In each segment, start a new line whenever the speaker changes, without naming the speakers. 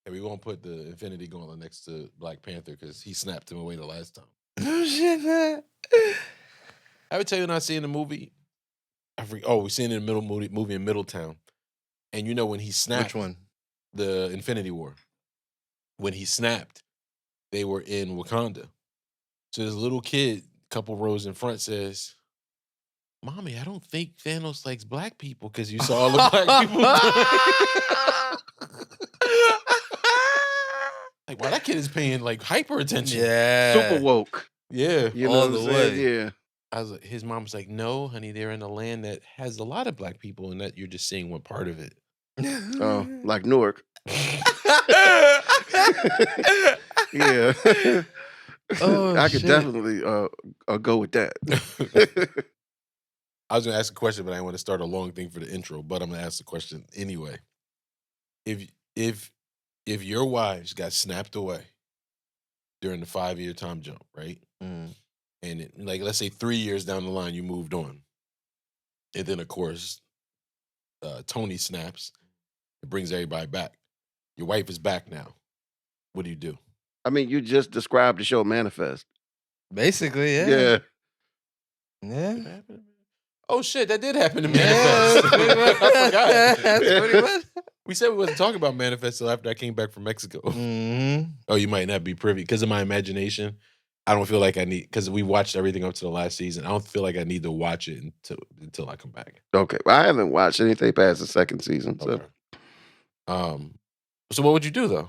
And we won't put the Infinity Gauntlet next to Black Panther because he snapped him away the last time.
Oh shit, man.
I would tell you when I see in the movie. We seen it in the movie in Middletown, and you know when he snapped.
Which one?
The Infinity War. When he snapped, they were in Wakanda. So this little kid, a couple rows in front, says, "Mommy, I don't think Thanos likes black people because you saw all the black people." Like, wow, that kid is paying like hyper attention.
Yeah.
Super woke.
Yeah.
You know
all
what I'm
the
saying?
way.
Yeah.
I was like, his mom was like, "No, honey, they're in a land that has a lot of black people, and that you're just seeing one part of it."
Oh, like Newark. Yeah.
Oh,
I could
shit.
definitely go with that.
I was gonna ask a question, but I didn't want to start a long thing for the intro. But I'm gonna ask the question anyway. If your wives got snapped away during the 5-year time jump, right?
Mm.
And like, let's say 3 years down the line, you moved on, and then of course, Tony snaps. It brings everybody back. Your wife is back now. What do you do?
I mean, you just described the show Manifest.
Basically, yeah.
Yeah.
Yeah.
Oh shit, that did happen to me.
Yeah,
I
that's pretty much.
forgot.
That's pretty much.
We said we wasn't talking about Manifest till after I came back from Mexico.
Mm-hmm.
Oh, you might not be privy because of my imagination. I don't feel like I need, because we watched everything up to the last season. I don't feel like I need to watch it until I come back.
Okay. Well, I haven't watched anything past the second season. So.
Okay. So what would you do though?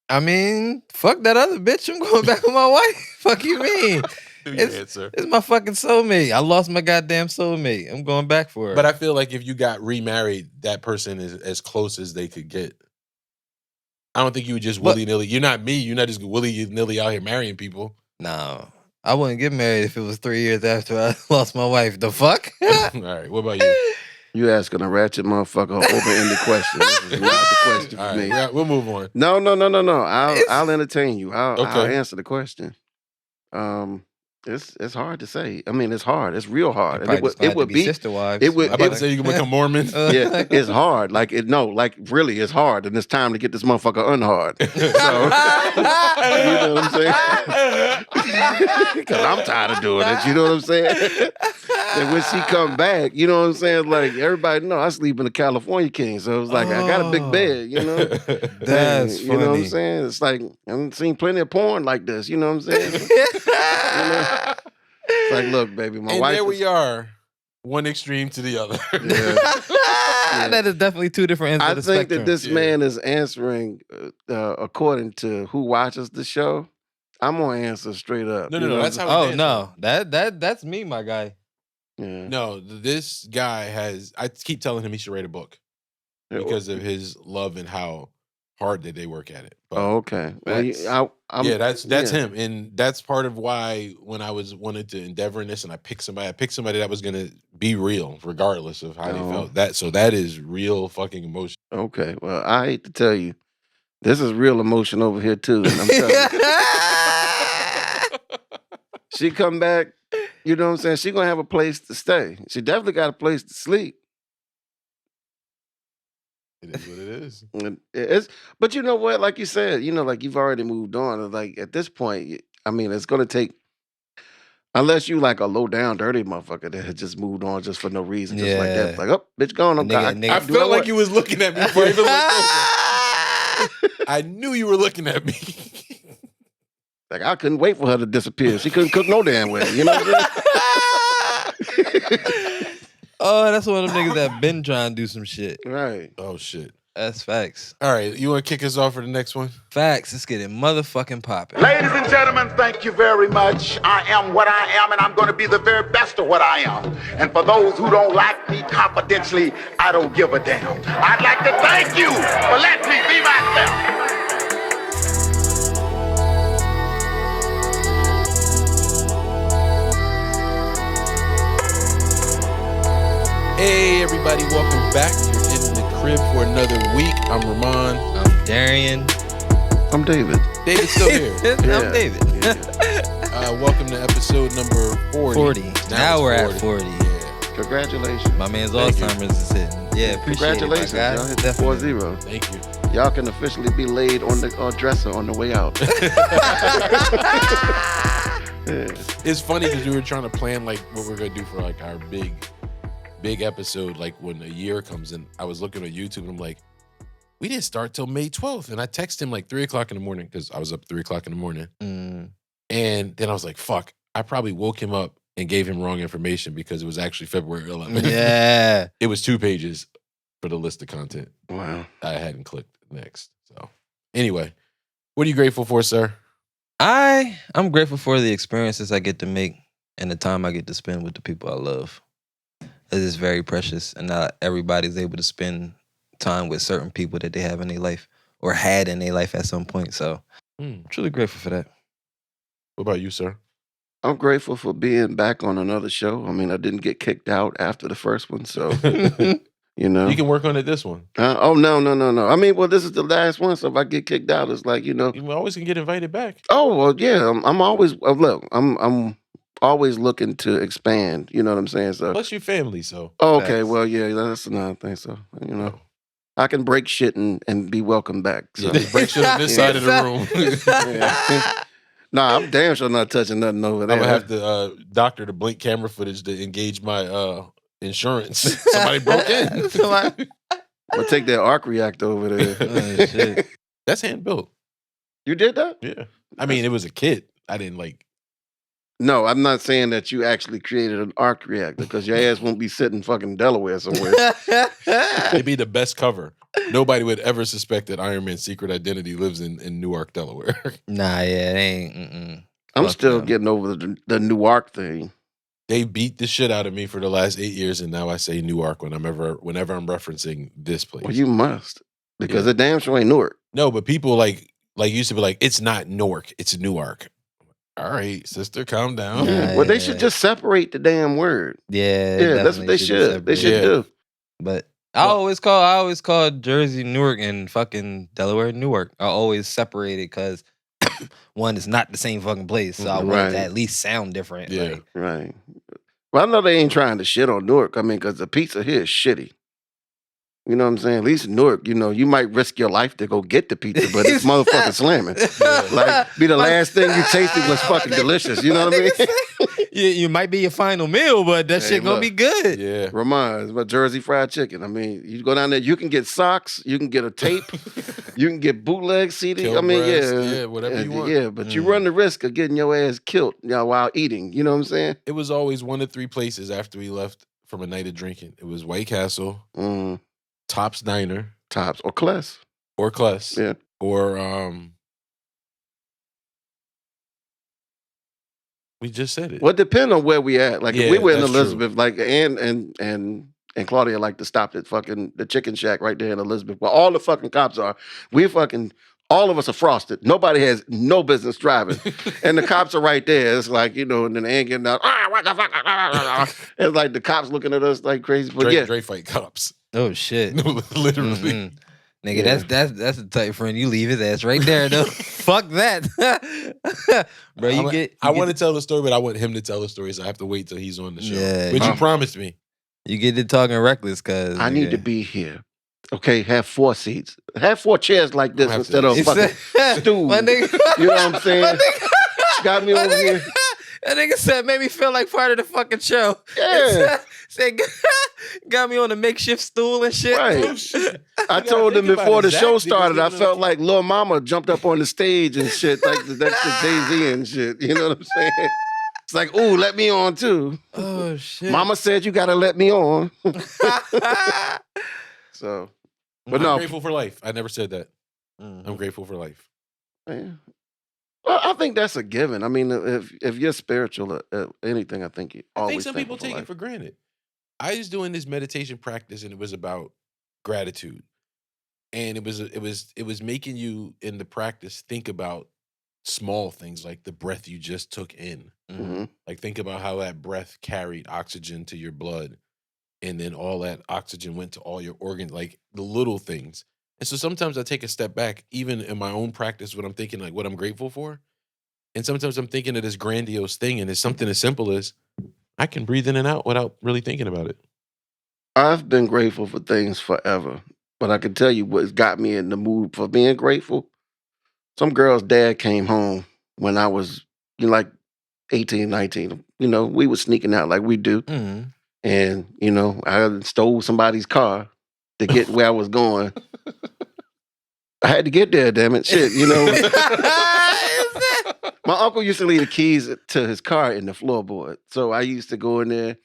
I mean, fuck that other bitch. I'm going back with my wife. Fuck you mean?
It's
my fucking soulmate. I lost my goddamn soulmate. I'm going back for her.
But I feel like if you got remarried, that person is as close as they could get. I don't think you would just willy-nilly. You're not me. You're not just willy-nilly out here marrying people.
No. I wouldn't get married if it was 3 years after I lost my wife. The fuck?
All right. What about you?
You asking a ratchet motherfucker open-ended question. This is not the question for me.
We'll move on.
No. I'll entertain you. I'll answer the question. It's hard to say. I mean, it's hard. It's real hard. And it would be
sister wives.
It would.
I'm about to say you can become Mormon.
Yeah, it's hard. Like really, it's hard, and it's time to get this motherfucker unhard. So, you know what I'm saying? Because I'm tired of doing it. You know what I'm saying? And when she come back, you know what I'm saying? Like everybody know I sleep in the California King, so it's like I got a big bed. You know,
that's
you
funny.
know what I'm saying? It's like I've seen plenty of porn like this. You know what I'm saying? You know? It's like, look, baby, my wife.
There we are, one extreme to the other.
Yeah.
That is definitely two different ends of the spectrum.
I think that this man is answering according to who watches the show. I'm gonna answer straight up.
No. That's how.
Oh no, that's me, my guy.
Yeah.
No, this guy has. I keep telling him he should write a book because of his love and how hard that they work at it. But
okay.
That's him, and that's part of why when I wanted to endeavor in this, and I picked somebody that was gonna be real, regardless of how they felt. That is real fucking emotion.
Okay. Well, I hate to tell you, this is real emotion over here too. And I'm telling you, she come back. You know what I'm saying? She gonna have a place to stay. She definitely got a place to sleep.
It is what it is.
It's, but you know what? Like you said, you know, like you've already moved on. Like at this point, I mean, it's gonna take, unless you like a low down, dirty motherfucker that had just moved on just for no reason, just like that. Like, oh, bitch, gone.
I felt like you was looking at me before I even looked over. I knew you were looking at me.
Like I couldn't wait for her to disappear. She couldn't cook no damn way. You know what I'm saying?
Oh, that's one of them niggas that been trying to do some shit.
Right.
Oh shit.
That's facts.
All right, you want to kick us off for the next one?
Facts. Let's get it motherfucking popping.
Ladies and gentlemen, thank you very much. I am what I am, and I'm going to be the very best of what I am. And for those who don't like me confidentially, I don't give a damn. I'd like to thank you for letting me be myself.
Hey everybody, welcome back. You're in the crib for another week. I'm Rahmonn.
I'm Darien.
I'm David.
David's still here.
I'm David.
Welcome to episode number 40.
Now we're at 40.
Yeah. Congratulations.
My man's Alzheimer's is hitting. Yeah, appreciate
Congratulations,
it,
y'all. Hit that 4-0.
Thank you.
Y'all can officially be laid on the dresser on the way out. Yeah.
It's funny because we were trying to plan like what we're gonna do for like our big episode. Like when a year comes in, I was looking on YouTube and I'm like, we didn't start till May 12th. And I texted him like 3 o'clock in the morning because I was up 3 o'clock in the morning.
Mm.
And then I was like, fuck, I probably woke him up and gave him wrong information because it was actually February 11th.
Yeah.
It was 2 pages for the list of content.
Wow.
I hadn't clicked next. So anyway, what are you grateful for, sir?
I'm grateful for the experiences I get to make and the time I get to spend with the people I love. It is very precious, and not everybody's able to spend time with certain people that they have in their life or had in their life at some point. So I'm truly grateful for that.
What about you, sir?
I'm grateful for being back on another show. I mean, I didn't get kicked out after the first one, so you know.
You can work on it this one.
Oh no. I mean, well, this is the last one, so if I get kicked out, it's like, you know.
You always can get invited back.
Oh well, yeah. I'm always look. I'm always looking to expand. You know what I'm saying? So.
Plus your family, so.
Oh, okay.
Facts.
Well, yeah. That's another thing. So you know, I can break shit and be welcome back. So.
Yeah, just break shit on this side of the room.
Yeah. Nah, I'm damn sure not touching nothing over there.
I'm gonna have to doctor the blink camera footage to engage my insurance. Somebody broke in.
I'll take that arc reactor over there.
Oh, shit.
That's hand built.
You did that?
Yeah. I mean, it was a kit. I didn't like.
No, I'm not saying that you actually created an arc reactor because your ass won't be sitting fucking Delaware somewhere.
It'd be the best cover. Nobody would ever suspect that Iron Man's secret identity lives in Newark, Delaware.
Nah, yeah, it ain't. Mm-mm.
I'm
Fuck
still
no.
getting over the new arc thing.
They beat the shit out of me for the last 8 years, and now I say Newark whenever I'm referencing this place.
Well, you must because
Yeah.
the damn show ain't Newark.
No, but people like used to be like, it's not Newark, it's Newark. All right, sister, calm down.
Yeah.
Well, they should just separate the damn word.
Yeah,
Yeah, that's what they should. They should do.
But I always call Jersey Newark and fucking Delaware Newark. I always separate it because one is not the same fucking place, so I want it
Right.
to at least sound different.
Yeah.
Like,
Right. Well, I know they ain't trying to shit on Newark. I mean, because the pizza here is shitty. You know what I'm saying? At least in Newark, you know, you might risk your life to go get the pizza, but it's motherfucking slamming. Like, be the last thing you tasted was fucking delicious. You know what I mean?
you might be your final meal, but that
Hey,
shit gonna
look.
be good.
Yeah.
Ramon, it's about Jersey fried chicken. I mean, you go down there, you can get socks, you can get a tape, you can get bootleg CD.
Kill
I mean,
breast,
yeah.
yeah, whatever you want.
Yeah, but you run the risk of getting your ass killed, you know, while eating. You know what I'm saying?
It was always one of 3 places after we left from a night of drinking. It was White Castle,
Mm,
Tops Diner,
tops or Kless.
or Kless,
Yeah.
or we just said it.
Well, it depend on where we at. Like if we
Yeah,
were in
that's true.
Elizabeth, like and Claudia like to stop at fucking the chicken shack right there in Elizabeth, where all the fucking cops are. We fucking all of us are frosted. Nobody has no business driving, and the cops are right there. It's like, you know, and then they ain't getting out. What the fuck? It's like the cops looking at us like crazy. But yeah,
Dre fight cops.
Oh shit.
Literally.
Mm-mm. Nigga,
Yeah.
that's the type of friend you leave his ass right there though. Fuck that. Bro,
I want to tell the story, but I want him to tell the story, so I have to wait till he's on the show.
Yeah,
But you
you-
promised me.
you get to talking reckless cause
I need to be here. Okay, have 4 seats. Have 4 chairs like this
have
instead
to-
of fucking stool.
My nigga,
You know what I'm saying? Got me over here.
That nigga said made me feel like part of the fucking show.
Yeah.
Said got me on a makeshift stool and shit.
Right. I
gotta
told him
think about
before
it.
the
Zach
show
was
started, I
giving
felt
him-
like Lil Mama jumped up on the stage and shit, like that's the Jay-Z and shit. You know what I'm saying? It's like, ooh, let me on too.
Oh shit.
Mama said you gotta let me on. So, but
I'm
no.
grateful for life. I never said that.
Mhm.
I'm grateful for life.
yeah. Well, I think that's a given. I mean, if you're spiritual at anything, I think you
I
always
think some people
thankful
take
for
it
life.
for granted. I was doing this meditation practice, and it was about gratitude, and it was making you in the practice think about small things like the breath you just took in.
Mhm.
Like think about how that breath carried oxygen to your blood, and then all that oxygen went to all your organs, like the little things. And so sometimes I take a step back, even in my own practice, when I'm thinking like what I'm grateful for. And sometimes I'm thinking of this grandiose thing, and it's something as simple as I can breathe in and out without really thinking about it.
I've been grateful for things forever. But I can tell you what got me in the mood for being grateful. Some girl's dad came home when I was, like 18, 19. We was sneaking out like we do.
Mm.
And, I stole somebody's car to get where I was going. I had to get there, damn it. Shit, My uncle used to leave the keys to his car in the floorboard. So I used to go in there,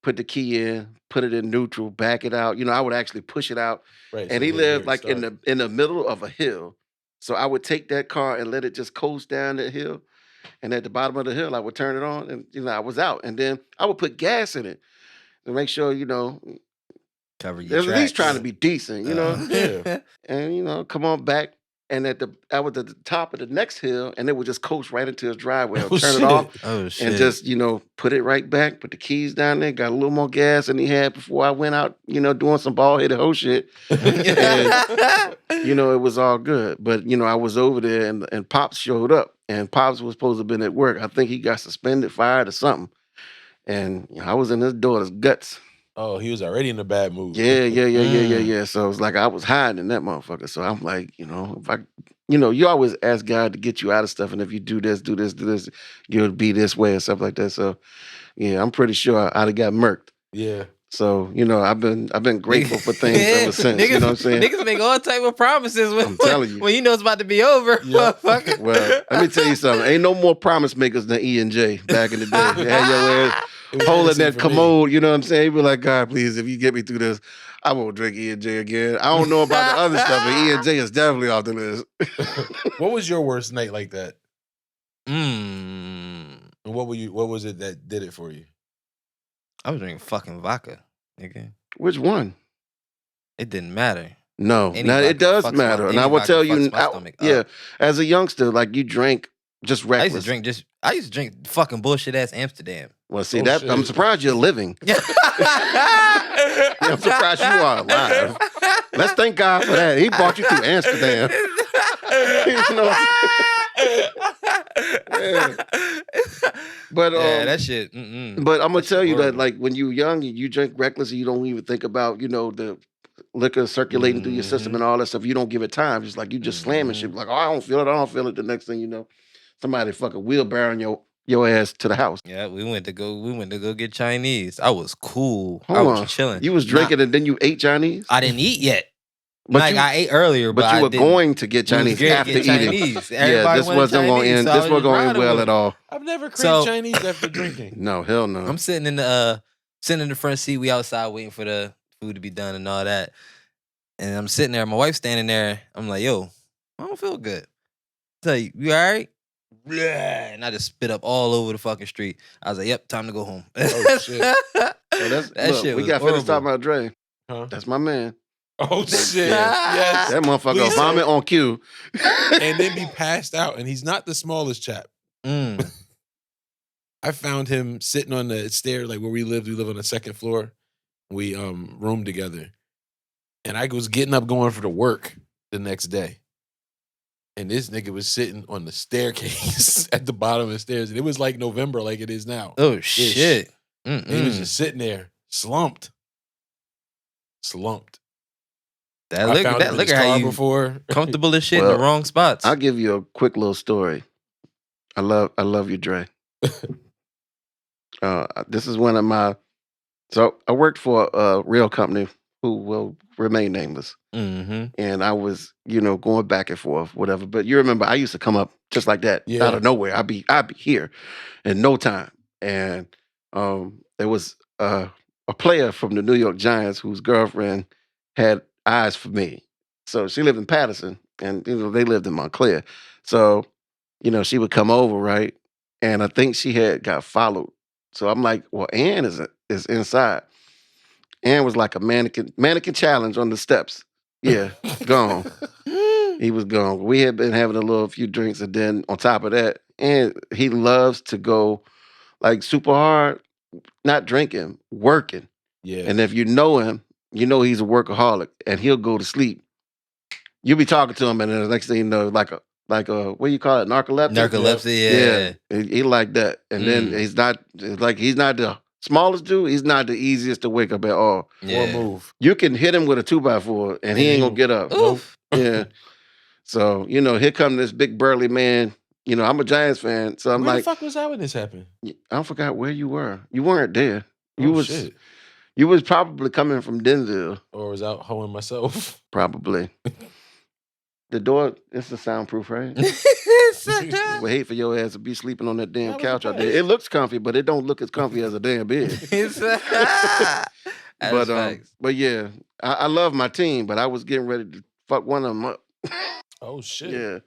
put the key in, put it in neutral, back it out. I would actually push it out.
Right.
And
so
he
you hear
lived
it
like in
start.
the middle of a hill. So I would take that car and let it just coast down that hill. And at the bottom of the hill, I would turn it on and I was out. And then I would put gas in it to make sure,
Cover your
there's at least
tracks.
trying to be decent,
Yeah.
and come on back. And I was at the top of the next hill, and it would just coast right into his driveway. I'll turn it off
Oh shit.
and just, put it right back, put the keys down there, got a little more gas than he had before I went out, doing some bald-headed hoe shit. And, it was all good. But, I was over there and Pops showed up, and Pops was supposed to have been at work. I think he got suspended, fired, or something. And I was in his daughter's guts.
Oh, he was already in a bad mood.
Yeah. So it was like I was hiding in that motherfucker. So I'm like, if I, you always ask God to get you out of stuff, and if you do this, you'll be this way and stuff like that. So yeah, I'm pretty sure I'd have got murked.
Yeah.
So I've been grateful for things ever since. You know what I'm saying?
Niggas make all type of promises when,
I'm telling you.
when you know it's about to be over.
Yeah.
Motherfucker.
Well, let me tell you something. Ain't no more promise makers than E&J back in the day. They had your ass
It was
holding
easy
that
for me.
commode, you know what I'm saying? He'd be like, God, please, if you get me through this, I won't drink E&J again. I don't know about the other stuff, but E&J is definitely off the list.
What was your worst night like that?
Mm.
And what was it that did it for you?
I was drinking fucking vodka, nigga.
Which one?
It didn't matter.
No.
Any
Now,
vodka
it does
fucks
matter.
my-
And
any
I will
vodka
tell you,
fucks my stomach up.
as a youngster, like you drank just reckless.
I used to drink fucking bullshit ass Amsterdam.
Well, see,
Oh,
I'm
shit.
surprised you're living. I'm surprised you are alive. Let's thank God for that. He brought you through Amsterdam. You know? Yeah. But
Yeah, that shit. Mm-mm.
But I'm gonna
That
tell
shit
you that,
horrible.
like, when you're young, you drink reckless, and you don't even think about, the liquor circulating through your system and all that stuff. You don't give it time. It's like you just slamming shit. Like, oh, I don't feel it. I don't feel it. The next thing you know, somebody fucking wheelbarrowing your ass to the house.
Yeah, we went to go get Chinese. I was cool. I
Hold
was
on.
chilling.
You was drinking and then you ate Chinese?
I didn't eat yet.
But
I ate earlier, but
But you
I
were
didn't.
going to get
We was
Chinese
gonna
after
get
eating.
Chinese.
Yeah,
Everybody
this
wanted
wasn't going
Chinese,
in.
so I
This
was
wasn't going in
riding
well
with
at
it.
all.
I've never craved
So-
Chinese after drinking.
No, hell no.
I'm sitting in the front seat. We outside waiting for the food to be done and all that. And I'm sitting there. My wife's standing there. I'm like, yo, I don't feel good. I tell you, you all right? Blah. And I just spit up all over the fucking street. I was like, yep, time to go home.
Oh, shit.
Well,
that shit
we
was
got finished talking
horrible.
about Dre.
Huh?
That's my man.
Oh shit! Yes.
That motherfucker
Please, sir.
vomit on cue.
And then be passed out, and he's not the smallest chap.
Mm.
I found him sitting on the stair, like where we live. We live on the second floor. We roomed together, and I was getting up, going for the work the next day, and this nigga was sitting on the staircase at the bottom of the stairs, and it was like November, like it is now.
Oh shit!
And he was just sitting there, slumped.
That
I
look
found him in
look
his
at how
car
you
before.
comfortable as shit in
Well,
the wrong spots.
I'll give you a quick little story. I love you, Dre. This is one of my. So I worked for a real company who will remain nameless,
Mm-hmm.
and I was, going back and forth, whatever. But you remember, I used to come up just like that
Yeah.
out of nowhere. I'd be here in no time, and there was a player from the New York Giants whose girlfriend had eyes for me. So she lived in Patterson, and they lived in Montclair. So she would come over, right? And I think she had got followed. So I'm like, well, Ann is inside. Ann was like a mannequin challenge on the steps. Yeah, gone. He was gone. We had been having a few drinks, and then on top of that, and he loves to go like super hard, not drinking, working.
Yeah.
And if you know him, you know he's a workaholic, and he'll go to sleep. You'll be talking to him, and then the next thing you know, like a what do you call it, narcoleptic?
Narcolepsy, yeah.
He like that, and then he's not the smallest dude, he's not the easiest to wake up at all.
Or move.
You can hit him with a 2x4 and he ain't gonna get up.
Oof.
Yeah. So, here come this big burly man. I'm a Giants fan. So I'm
Where
like,
the fuck was I when this happened?
I forgot where you were. You weren't there.
Shit.
You was probably coming from Denzel.
Or was out hoeing myself?
Probably. The door, it's a soundproof, right? We hate for your ass to be sleeping on that damn
That was
couch
a
out there.
bed.
It looks comfy, but it don't look as comfy as a damn bed. But yeah, I love my team, but I was getting ready to fuck one of them up.
Oh shit.
Yeah,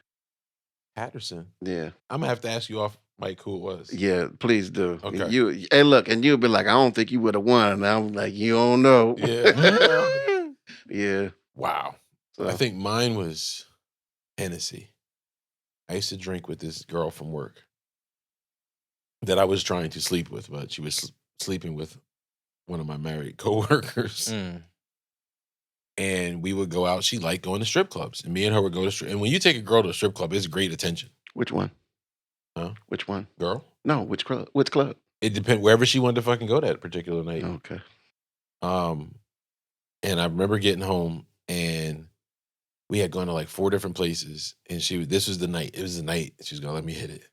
Patterson.
yeah,
I'm gonna have to ask you off mic who it was.
yeah. Please do.
Okay.
Hey, look, and you'll be like, I don't think you would have won. And I'm like, you don't know.
Yeah.
Yeah.
Wow.
So,
I think mine was Hennessy. I used to drink with this girl from work that I was trying to sleep with, but she was sleeping with one of my married coworkers. And we would go out. She liked going to strip clubs. And me and her would go to strip. And when you take a girl to a strip club, it's great attention.
which one?
Huh?
Which one?
Girl?
No, which club? Which club?
It depends wherever she wanted to fucking go that particular night.
Okay.
And I remember getting home and we had gone to like 4 different places. And this was the night. It was the night she was gonna let me hit it.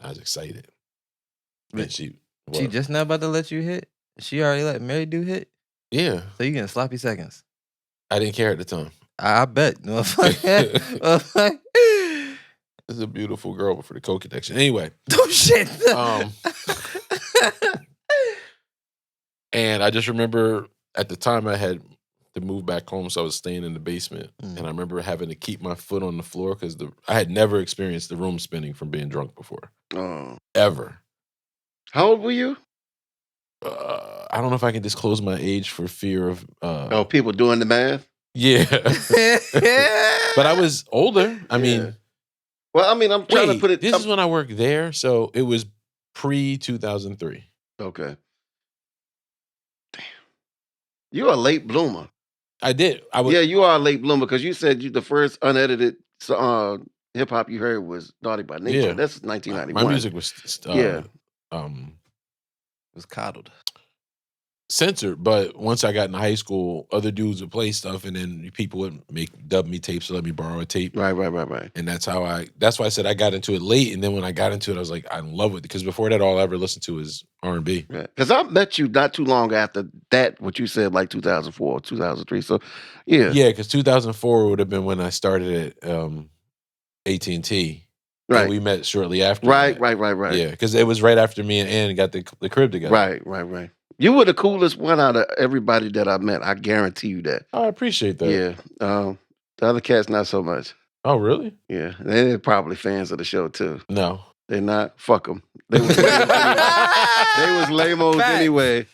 I was excited. And
She
what?
just not about to let you hit? She already let Mary do hit?
Yeah.
So you getting sloppy seconds?
I didn't care at the time.
I bet.
It's a beautiful girl for the coke connection. Anyway.
Oh shit.
And I just remember at the time I had to move back home, so I was staying in the basement. And I remember having to keep my foot on the floor because I had never experienced the room spinning from being drunk before.
Oh.
Ever.
How old were you?
I don't know if I can disclose my age for fear of...
people doing the math?
Yeah. But I was older. I mean...
Well, I mean, I'm trying to put it...
This is when I worked there, so it was pre-2003.
Okay. Damn. You're a late bloomer.
I did.
Yeah, you are a late bloomer because you said the first unedited hip hop you heard was Naughty by Nature.
Yeah.
That's 1991.
My music was
was coddled.
censored, but once I got in high school, other dudes would play stuff, and then people would dub me tapes to let me borrow a tape.
Right.
And that's why I said I got into it late. And then when I got into it, I was like, I love it, because before that, all I ever listened to is R&B.
Because I met you not too long after that, what you said, like 2004, 2003. So, yeah.
Yeah, because 2004 would have been when I started at AT&T.
Right.
And we met shortly after.
Right.
Yeah, because it was right after me and Ann got the crib together.
Right. You were the coolest one out of everybody that I met. I guarantee you that.
Oh, I appreciate that.
Yeah. The other cats, not so much.
Oh, really?
Yeah. They're probably fans of the show, too.
No.
They're not. Fuck them. They was lame-os anyway.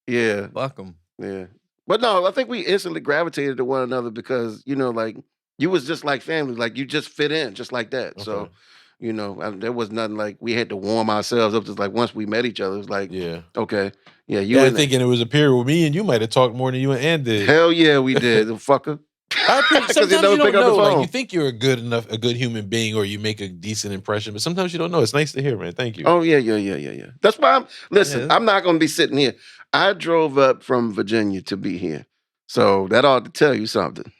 Yeah.
Fuck them.
Yeah. But no, I think we instantly gravitated to one another because, like, you was just like family. Like, you just fit in just like that.
Okay.
So, there was nothing like we had to warm ourselves up. Just like once we met each other, it was like,
Yeah.
okay. Yeah,
Yeah, I'm thinking it was a period where me and you might have talked more than you and Ann did.
Hell yeah, we did. Fucker.
Sometimes
you
you
never
don't
pick up
know.
the phone.
Like, you think you're a good human being, or you make a decent impression, but sometimes you don't know. It's nice to hear, man. Thank you.
Oh, yeah. That's why I'm not going to be sitting here. I drove up from Virginia to be here. So that ought to tell you something.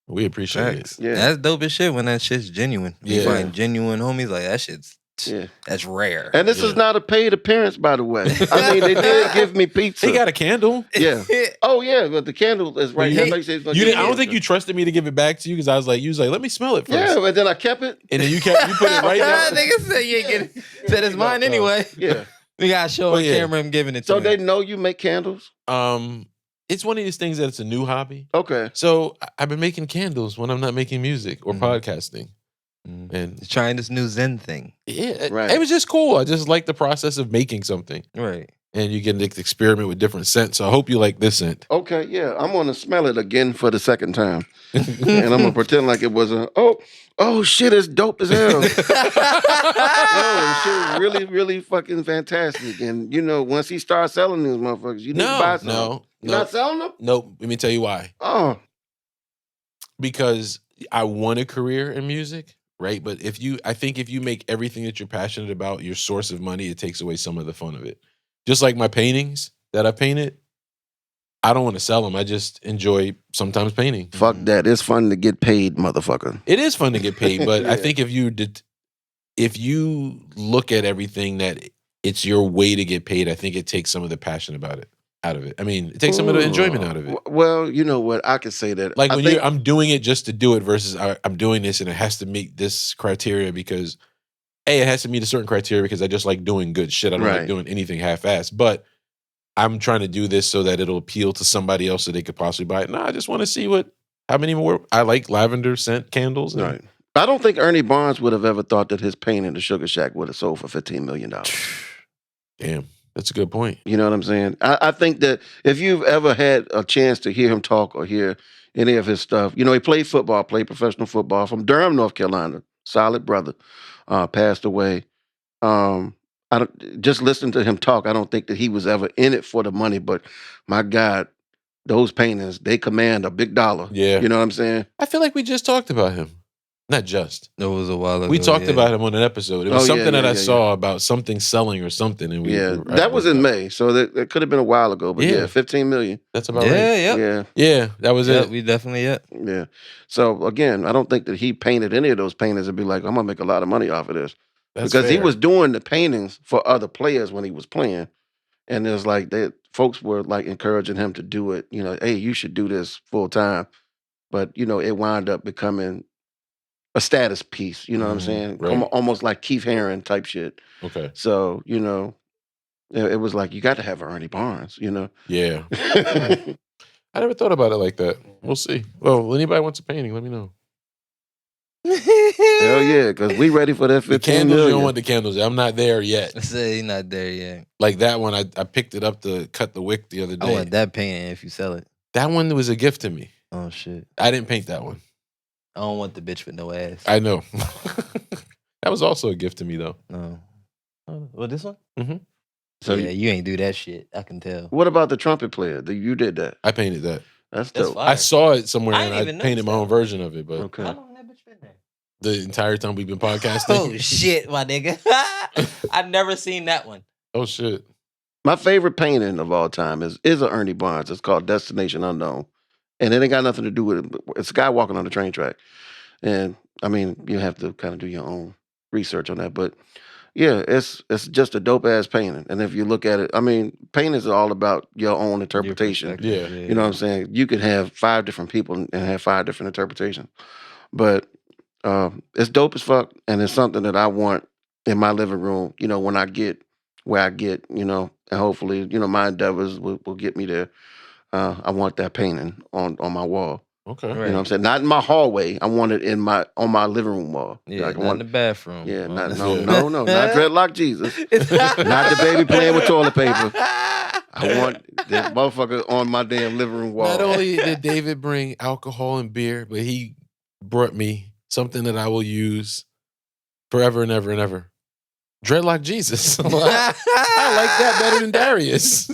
We appreciate it.
Yeah.
That's dope as shit when that shit's genuine. You
Yeah.
find genuine homies, like that shit's that's rare.
And this is not a paid appearance, by the way. I mean, they did give me pizza.
He got a candle.
Yeah. Oh, yeah, but the candle is right here.
I don't think you trusted me to give it back to you, because I was like, let me smell it first.
Yeah, but then I kept it.
And then you put it right there.
Nigga said you ain't get it. Said it's mine anyway.
Yeah.
We gotta show on camera him giving it to
So
him.
they know you make candles?
It's one of these things that it's a new hobby.
Okay.
So I've been making candles when I'm not making music or podcasting. And
trying this new Zen thing.
Yeah,
right.
It was just cool. I just like the process of making something.
Right.
And you get to experiment with different scents. So I hope you like this scent.
Okay, yeah. I'm going to smell it again for the second time. And I'm going to pretend like it was oh shit, it's dope as hell. Shit is really, really fucking fantastic. And, once he starts selling these motherfuckers, you need to buy some.
No.
You're not selling them?
Nope. Let me tell you why.
Oh.
Because I want a career in music, right? But I think if you make everything that you're passionate about your source of money, it takes away some of the fun of it. just like my paintings that I painted, I don't want to sell them. I just enjoy sometimes painting.
Fuck that. It's fun to get paid, motherfucker.
It is fun to get paid, but I
Yeah.
think if you look at everything that it's your way to get paid, I think it takes some of the passion out of it. I mean, it takes some of the enjoyment out of it.
Well, you know what? I could say that.
Like
I
when
think-
I'm doing it just to do it versus I'm doing this and it has to meet this criteria because it has to meet a certain criteria because I just like doing good shit. I don't like
Right.
doing anything half-assed. But I'm trying to do this so that it'll appeal to somebody else so they could possibly buy it. No, I just want to see how many more. I like lavender scent candles. And,
Right. I don't think Ernie Barnes would have ever thought that his painting, The Sugar Shack, would have sold for $15 million.
Damn, that's a good point.
You know what I'm saying? I think that if you've ever had a chance to hear him talk or hear any of his stuff, you know, he played professional football from Durham, North Carolina. Solid brother. Passed away. Just listening to him talk, I don't think that he was ever in it for the money, but my God, those paintings, they command a big dollar.
Yeah.
You know what I'm saying?
I feel like we just talked about him. Not just.
It was a while ago.
We talked
yeah.
about him on an episode. It was
Oh, yeah,
something that
yeah,
I
yeah,
saw about something selling or something. And
That was in May, so that could have been a while ago. But
Yeah.
15 million.
That's about
Yeah,
right.
yep.
Yeah,
Yeah, that was
Yep,
it.
we definitely
yeah. So again, I don't think that he painted any of those paintings and be like, I'm gonna make a lot of money off of this.
That's
Because he
fair.
was doing the paintings for other players when he was playing. And it was like folks were like encouraging him to do it, you know, hey, you should do this full time. But, you know, it wound up becoming a status piece, you know what I'm saying?
right.
Almost like Keith Haring type shit.
Okay.
So, you know, it was like you got to have Ernie Barnes, you know.
Yeah. I never thought about it like that. We'll see. Well, anybody wants a painting, let me know.
Hell yeah, because we ready for that
The
15
candles, you
million.
don't want the candles. I'm not there yet.
Say he's not there yet.
Like that one, I picked it up to cut the wick the other
I
day.
want that painting if you sell it.
That one was a gift to me.
Oh shit.
I didn't paint that one.
I don't want the bitch with no ass.
I know. That was also a gift to me, though.
No. Well, this one?
So
yeah, you ain't do that shit. I can tell.
what about the trumpet player? You did that.
I painted that.
That's
That's
dope.
fire.
I saw it somewhere
I
and
didn't
I
even
painted my
notice
own
that.
version of it. But
Okay.
How long that bitch been there?
the entire time we've been podcasting.
Oh shit, my nigga. I've never seen that one.
Oh shit.
My favorite painting of all time is an Ernie Barnes. It's called Destination Unknown. And it ain't got nothing to do with it. It's a guy walking on the train track. And I mean, you have to kind of do your own research on that. But yeah, it's just a dope ass painting. And if you look at it, I mean, paintings are all about your own interpretation.
Yeah.
You know what I'm saying? You could have 5 different people and have 5 different interpretations. But it's dope as fuck. And it's something that I want in my living room, you know, when I get where I get, you know, and hopefully, you know, my endeavors will get me there. I want that painting on my wall.
Okay.
Right.
You know what I'm saying? Not in my hallway. I want it on my living room wall.
Yeah,
Like, I
not
want,
in the bathroom.
yeah,
Oh,
not
Yeah.
not dreadlock Jesus. Not the baby playing with toilet paper. I want that motherfucker on my damn living room wall.
Not only did David bring alcohol and beer, but he brought me something that I will use forever and ever and ever. Dreadlock Jesus. I like that better than Darius.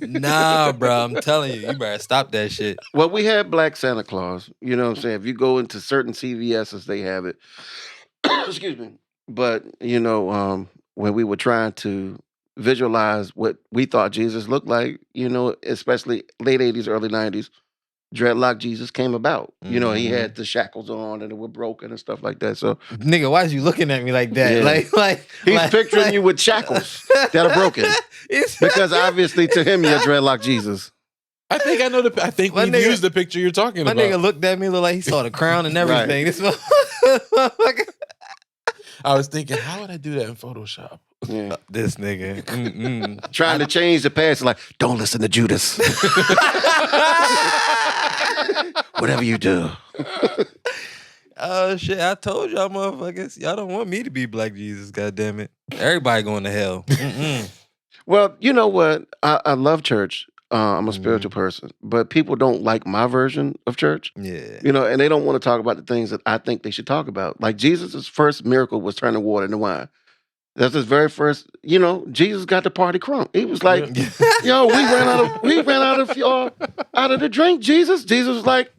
Nah, bro, I'm telling you, you better stop that shit.
Well, we had Black Santa Claus. You know what I'm saying? If you go into certain CVS's, they have it. Excuse me. But, you know, when we were trying to visualize what we thought Jesus looked like, you know, especially late 80s, early 90s, Dreadlock Jesus came about. You know, he had the shackles on and it were broken and stuff like that. So
Nigga, why is you looking at me like that?
Yeah.
Like
he's picturing you with shackles that are broken. Because obviously to him, you're Dreadlock Jesus.
I think I know I think
My
we've
nigga-
used the picture you're talking
my
about.
nigga looked at me, looked like he saw the crown and everything. This motherfucker.
I was thinking, how would I do that in Photoshop?
Yeah.
This nigga. Mm-mm.
Trying to change the past, like, don't listen to Judas. Whatever you do.
Oh shit! I told y'all, motherfuckers, y'all don't want me to be Black Jesus. Goddamn it! Everybody going to hell. Mm-mm.
Well, you know what? I love church. I'm a spiritual person, but people don't like my version of church.
Yeah.
You know, and they don't want to talk about the things that I think they should talk about. Like Jesus' first miracle was turning water into wine. That's his very first. You know, Jesus got the party crunk. He was like, "Yo, we ran out of the drink." Jesus was like,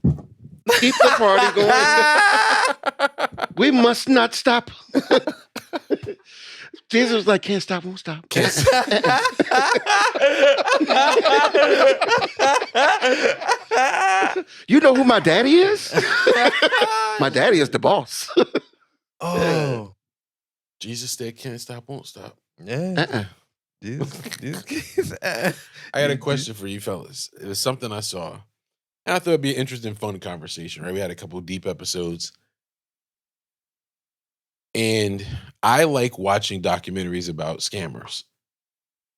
"Keep the party going. We must not stop." Jesus was like, can't stop, won't stop.
Can't
You know who my daddy is? My daddy is the boss.
Oh, Jesus said, "Can't stop, won't stop."
Yeah. Jesus.
I got a question for you fellas. It was something I saw, and I thought it'd be an interesting, fun conversation. Right? We had a couple deep episodes, and I like watching documentaries about scammers,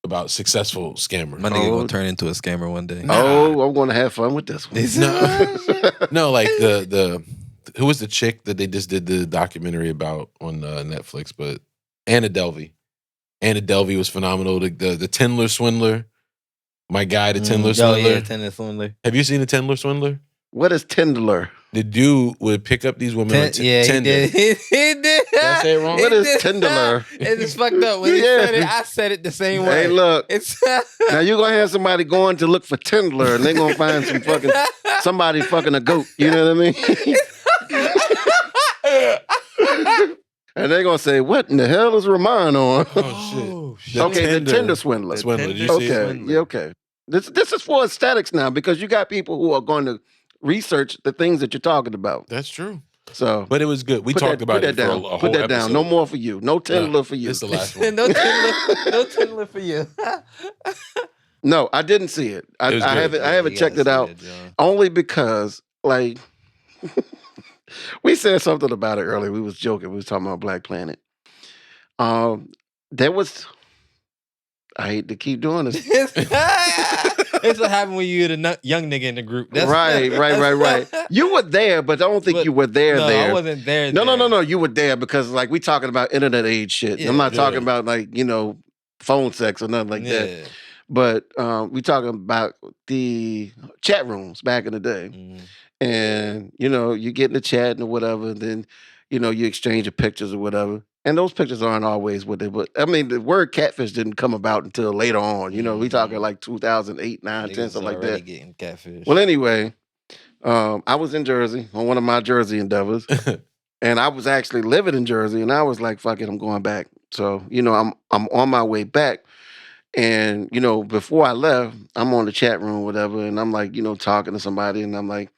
about successful scammers.
My nigga gonna turn into a scammer one day.
Nah.
Oh, I'm going to have fun with this one.
No, like the who was the chick that they just did the documentary about on Netflix? But Anna Delvey. Anna Delvey was phenomenal. The Tindler Swindler. My guy, the Tindler Swindler.
Oh yeah, Tindler Swindler.
Have you seen the Tindler Swindler?
What is Tindler?
The dude would pick up these women on
Yeah,
Tinder.
he did. He did.
Did I say it wrong?
What is Tindler?
It's fucked up. When he said it, I said it the same way.
Hey, look.
It's
Now you're gonna have somebody going to look for Tindler, and they're gonna find somebody fucking a goat. You know what I mean? And they're gonna say, "What in the hell is Rahmonn on?"
Oh shit!
Okay, the Tinder swindler.
Swindler. Did you see
Okay,
it?
yeah, okay. This is for aesthetics now because you got people who are going to research the things that you're talking about.
That's true.
So,
But it was good. We talked about it for a whole
Put that down.
episode.
No more for you. No Tindler for you.
This is the last one.
no Tindler for you.
No, I didn't see it. I
It was good.
haven't checked it out. Only because, like, we said something about it earlier. We was joking. We was talking about Black Planet. There was. I hate to keep doing this.
It's what happened when you the young nigga in the group.
Right. You were there, but I don't think you were there.
No,
there.
I wasn't there.
No. You were there because, like, we talking about internet age shit.
Yeah,
I'm not talking
yeah.
about, like, phone sex or nothing like that.
Yeah.
But we talking about the chat rooms back in the day.
Mhm.
And, you get in the chat and whatever, and then, you exchange your pictures or whatever. And those pictures aren't always what they, but I mean, the word catfish didn't come about until later on. We talking like 2008, 9, 10, something like that.
Getting catfish.
Well, anyway, I was in Jersey on one of my Jersey endeavors, and I was actually living in Jersey, and I was like, fuck it, I'm going back. So, I'm on my way back. And, before I left, I'm on the chat room, whatever, and I'm like, talking to somebody, and I'm like,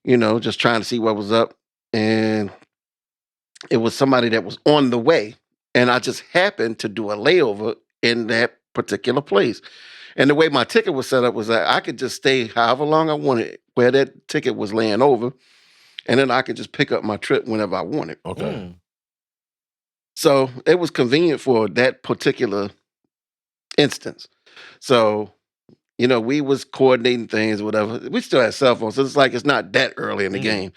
just trying to see what was up. And it was somebody that was on the way. And I just happened to do a layover in that particular place. And the way my ticket was set up was that I could just stay however long I wanted where that ticket was laying over. And then I could just pick up my trip whenever I wanted.
Okay.
So it was convenient for that particular instance. So, we was coordinating things, whatever. We still had cell phones. So it's like it's not that early in the game.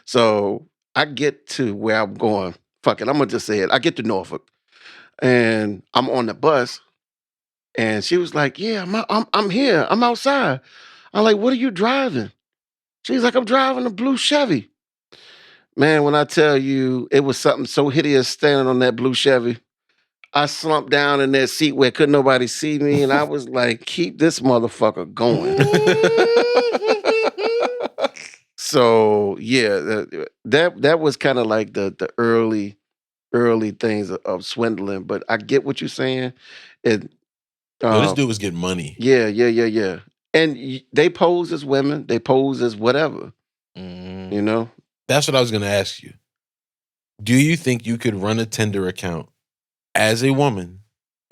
So I get to where I'm going. Fuck it, I'm gonna just say it. I get to Norfolk, and I'm on the bus, and she was like, "Yeah, I'm here. I'm outside." I'm like, "What are you driving?" She's like, "I'm driving a blue Chevy." Man, when I tell you, it was something so hideous standing on that blue Chevy. I slumped down in that seat where couldn't nobody see me, and I was like, "Keep this motherfucker going." So yeah, that was kind of like the early things of swindling. But I get what you're saying. This
dude was getting money.
Yeah. And they pose as women. They pose as whatever.
That's what I was going to ask you. Do you think you could run a Tinder account as a woman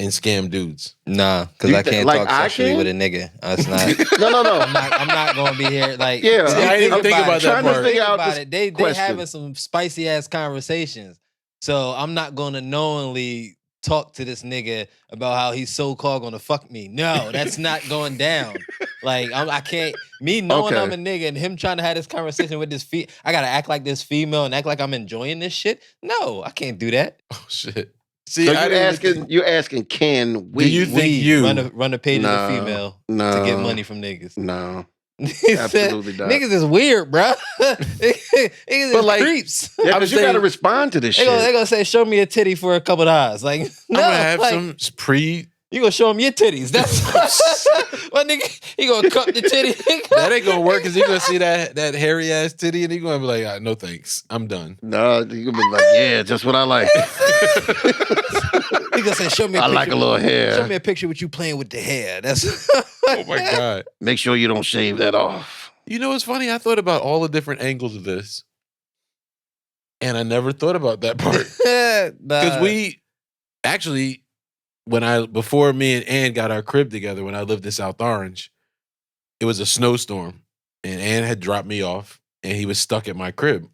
and scam dudes?
Nah, because I can't talk sexually with a nigga. That's not.
No.
I'm not going to be here. Like,
yeah,
I didn't think about that part.
Figure out
about
this
it. They
question.
having some spicy ass conversations. So I'm not going to knowingly talk to this nigga about how he's so called gonna fuck me. No, that's not going down. Like I can't. Me knowing I'm a nigga and him trying to have this conversation with this I gotta act like this female and act like I'm enjoying this shit. No, I can't do that.
Oh shit. See,
so you're asking, can we?
Do you think you
run a page of the female to get money from niggas?
No. Absolutely not.
Niggas is weird, bro. Niggas is
like,
creeps.
Yeah, because you got to respond to this shit.
They gonna say, "Show me a titty for a couple of hours." Like, no,
I'm gonna have some pre.
You gonna show them your titties? That's what nigga. He gonna cup the titty.
That ain't gonna work because he gonna see that hairy ass titty and he gonna be like, "No thanks, I'm done."
No, you gonna be like, "Yeah, just what I like."
He gonna say, "Show me."
I like a little hair.
Show me a picture with you playing with the hair. That's.
Oh my God.
Make sure you don't shave that off.
You know what's funny? I thought about all the different angles of this. And I never thought about that part. Because we actually, before me and Ann got our crib together, when I lived in South Orange, it was a snowstorm. And Ann had dropped me off and he was stuck at my crib.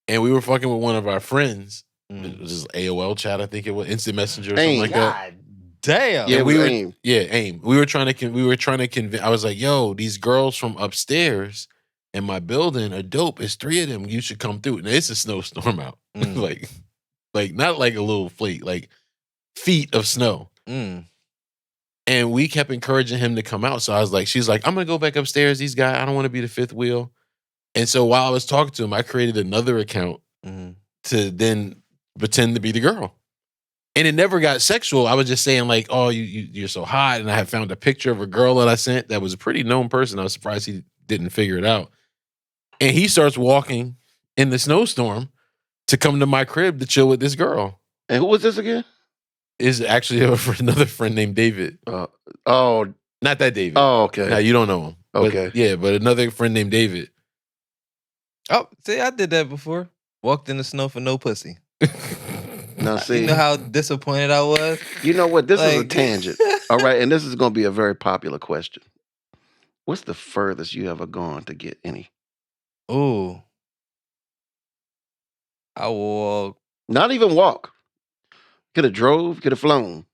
And we were fucking with one of our friends. It was just AOL chat, I think it was, Instant Messenger or something like that.
Damn.
Yeah, we were
AIM. Yeah, AIM. We were trying to convince. I was like, "Yo, these girls from upstairs in my building are dope. It's 3 of them. You should come through." And it's a snowstorm out, like not like a little flake, like feet of snow. And we kept encouraging him to come out. So I was like, she's like, "I'm gonna go back upstairs. These guys, I don't want to be the fifth wheel." And so while I was talking to him, I created another account to then pretend to be the girl. And it never got sexual. I was just saying like, "Oh, you're so hot." And I had found a picture of a girl that I sent that was a pretty known person. I was surprised he didn't figure it out. And he starts walking in the snowstorm to come to my crib to chill with this girl.
And who was this again?
Is actually another friend named David.
Oh,
not that David.
Oh, okay.
Now you don't know him.
Okay.
But another friend named David.
Oh, see, I did that before. Walked in the snow for no pussy.
Now, see,
you know how disappointed I was?
You know what? This is a tangent. All right. And this is going to be a very popular question. What's the furthest you ever gone to get any?
Ooh. I walk.
Not even walk. Could have drove, could have flown.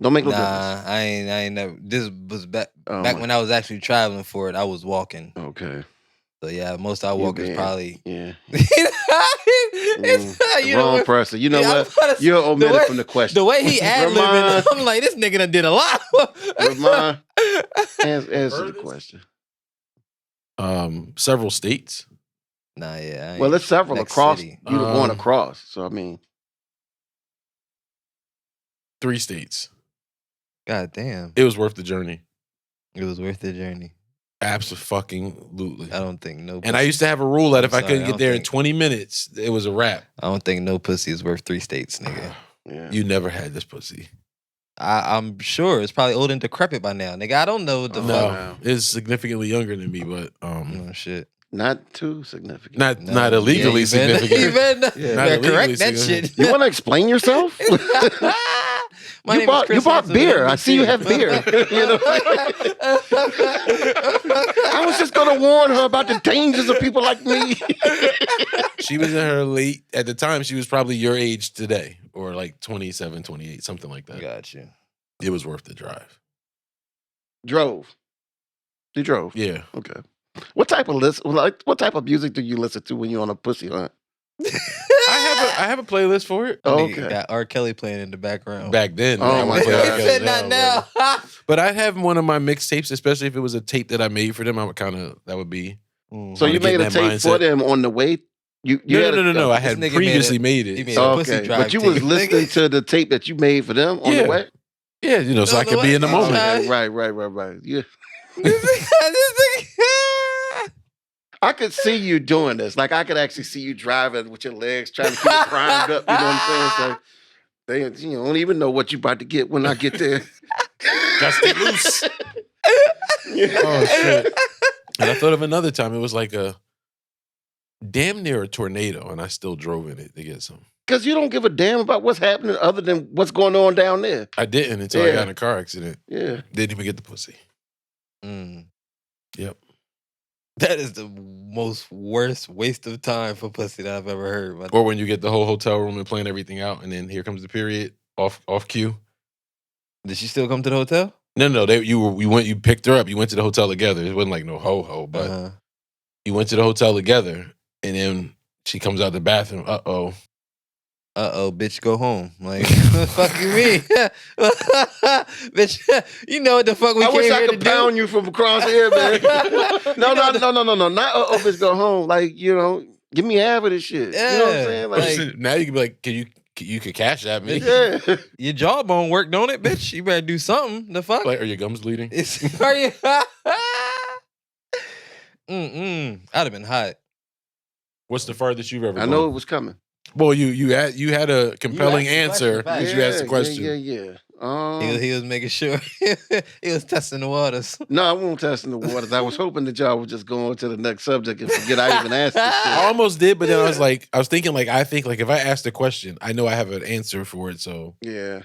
Don't make no difference.
I ain't never. This was back when I was actually traveling for it. I was walking.
Okay.
So yeah, most I walk is probably
the
you
wrong
know,
person. You know
yeah,
what? You're omitted from the question.
The way he ad-libbing, I'm like, this nigga done did a lot.
Ramon, answer the question.
Several states.
Nah, yeah.
Well, it's several across.
City.
You were going across. So I mean,
3 states.
God damn.
It was worth the journey.
It was worth the journey.
Absolutely.
I don't think no pussy.
And I used to have a rule that if I couldn't get there in 20 minutes, it was a wrap.
I don't think no pussy is worth 3 states, nigga.
Yeah.
You never had this pussy.
I'm sure it's probably old and decrepit by now, nigga. I don't know what the fuck.
It's significantly younger than me, but
oh shit.
Not too significant.
Not illegally significant.
You better correct that shit.
You want to explain yourself? You bought beer. I see you have beer. You know? I was just going to warn her about the dangers of people like me.
She was in her late, at the time, she was probably your age today, or like 27, 28, something like that.
Got you.
It was worth the drive.
Drove. You drove?
Yeah.
Okay. What type of music do you listen to when you're on a pussy hunt?
I have a playlist for it.
Oh, okay.
Got R. Kelly playing in the background.
Back then.
Oh my God.
He said not now.
But I'd have one of my mixtapes, especially if it was a tape that I made for them. I would that would be.
So you made a tape for them on the way?
No. I had previously made it.
He made a pussy drive
but you was listening to the tape that you made for them on the way?
Yeah, so I could be in the moment.
Right. Yeah. I could see you doing this. Like, I could actually see you driving with your legs, trying to keep it primed up. You know what I'm saying? So they don't even know what you about to get when I get there.
Got to loose. Oh, shit. And I thought of another time. It was like a damn near a tornado, and I still drove in it to get some.
Because you don't give a damn about what's happening other than what's going on down there.
I didn't until I got in a car accident.
Yeah.
Didn't even get the pussy. Yep.
That is the worst waste of time for pussy that I've ever heard.
Or when you get the whole hotel room and plan everything out, and then here comes the period off cue.
Did she still come to the hotel?
No. You picked her up. You went to the hotel together. It wasn't like no ho, but you went to the hotel together, and then she comes out the bathroom.
Bitch, go home. Like, what the fuck you mean? Bitch, you know what the fuck we came here to do?
I wish I could pound you from across here, man. No. Not bitch, go home. Like, give me half of this shit.
Yeah.
You know what I'm saying? Like,
now you can be like, you could cash that, man.
Yeah.
Your jawbone work, don't it, bitch? You better do something. The fuck?
Like, are your gums bleeding?
Are you? I'd have been hot.
What's the farthest you've ever gone?
I know it was coming.
Well, you had a compelling
asked the
answer
question,
because you asked the question.
Yeah.
He was making sure he was testing the waters.
No, I won't test in the waters. I was hoping that y'all would just go on to the next subject and forget I even asked this
I
shit.
almost did, but then I was thinking I think if I ask the question, I know I have an answer for it. So
Yeah.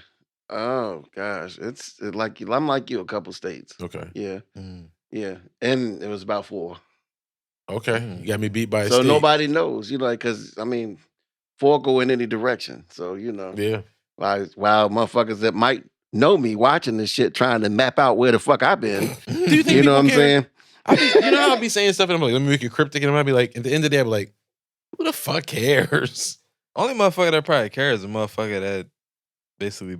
Oh gosh, I'm like you, a couple states.
okay,
Yeah, yeah, and it was about 4.
okay, you got me beat by a
So
state.
nobody knows, because 4 go in any direction. So
Yeah,
while motherfuckers that might know me watching this shit trying to map out where the fuck I've been.
do you think
You know what I'm
people care?
saying?
You know how I'll be saying stuff and I'm like, let me make it cryptic, and I'll be like, at the end of the day, I'll be like, who the fuck cares?
Only motherfucker that probably cares is a motherfucker that basically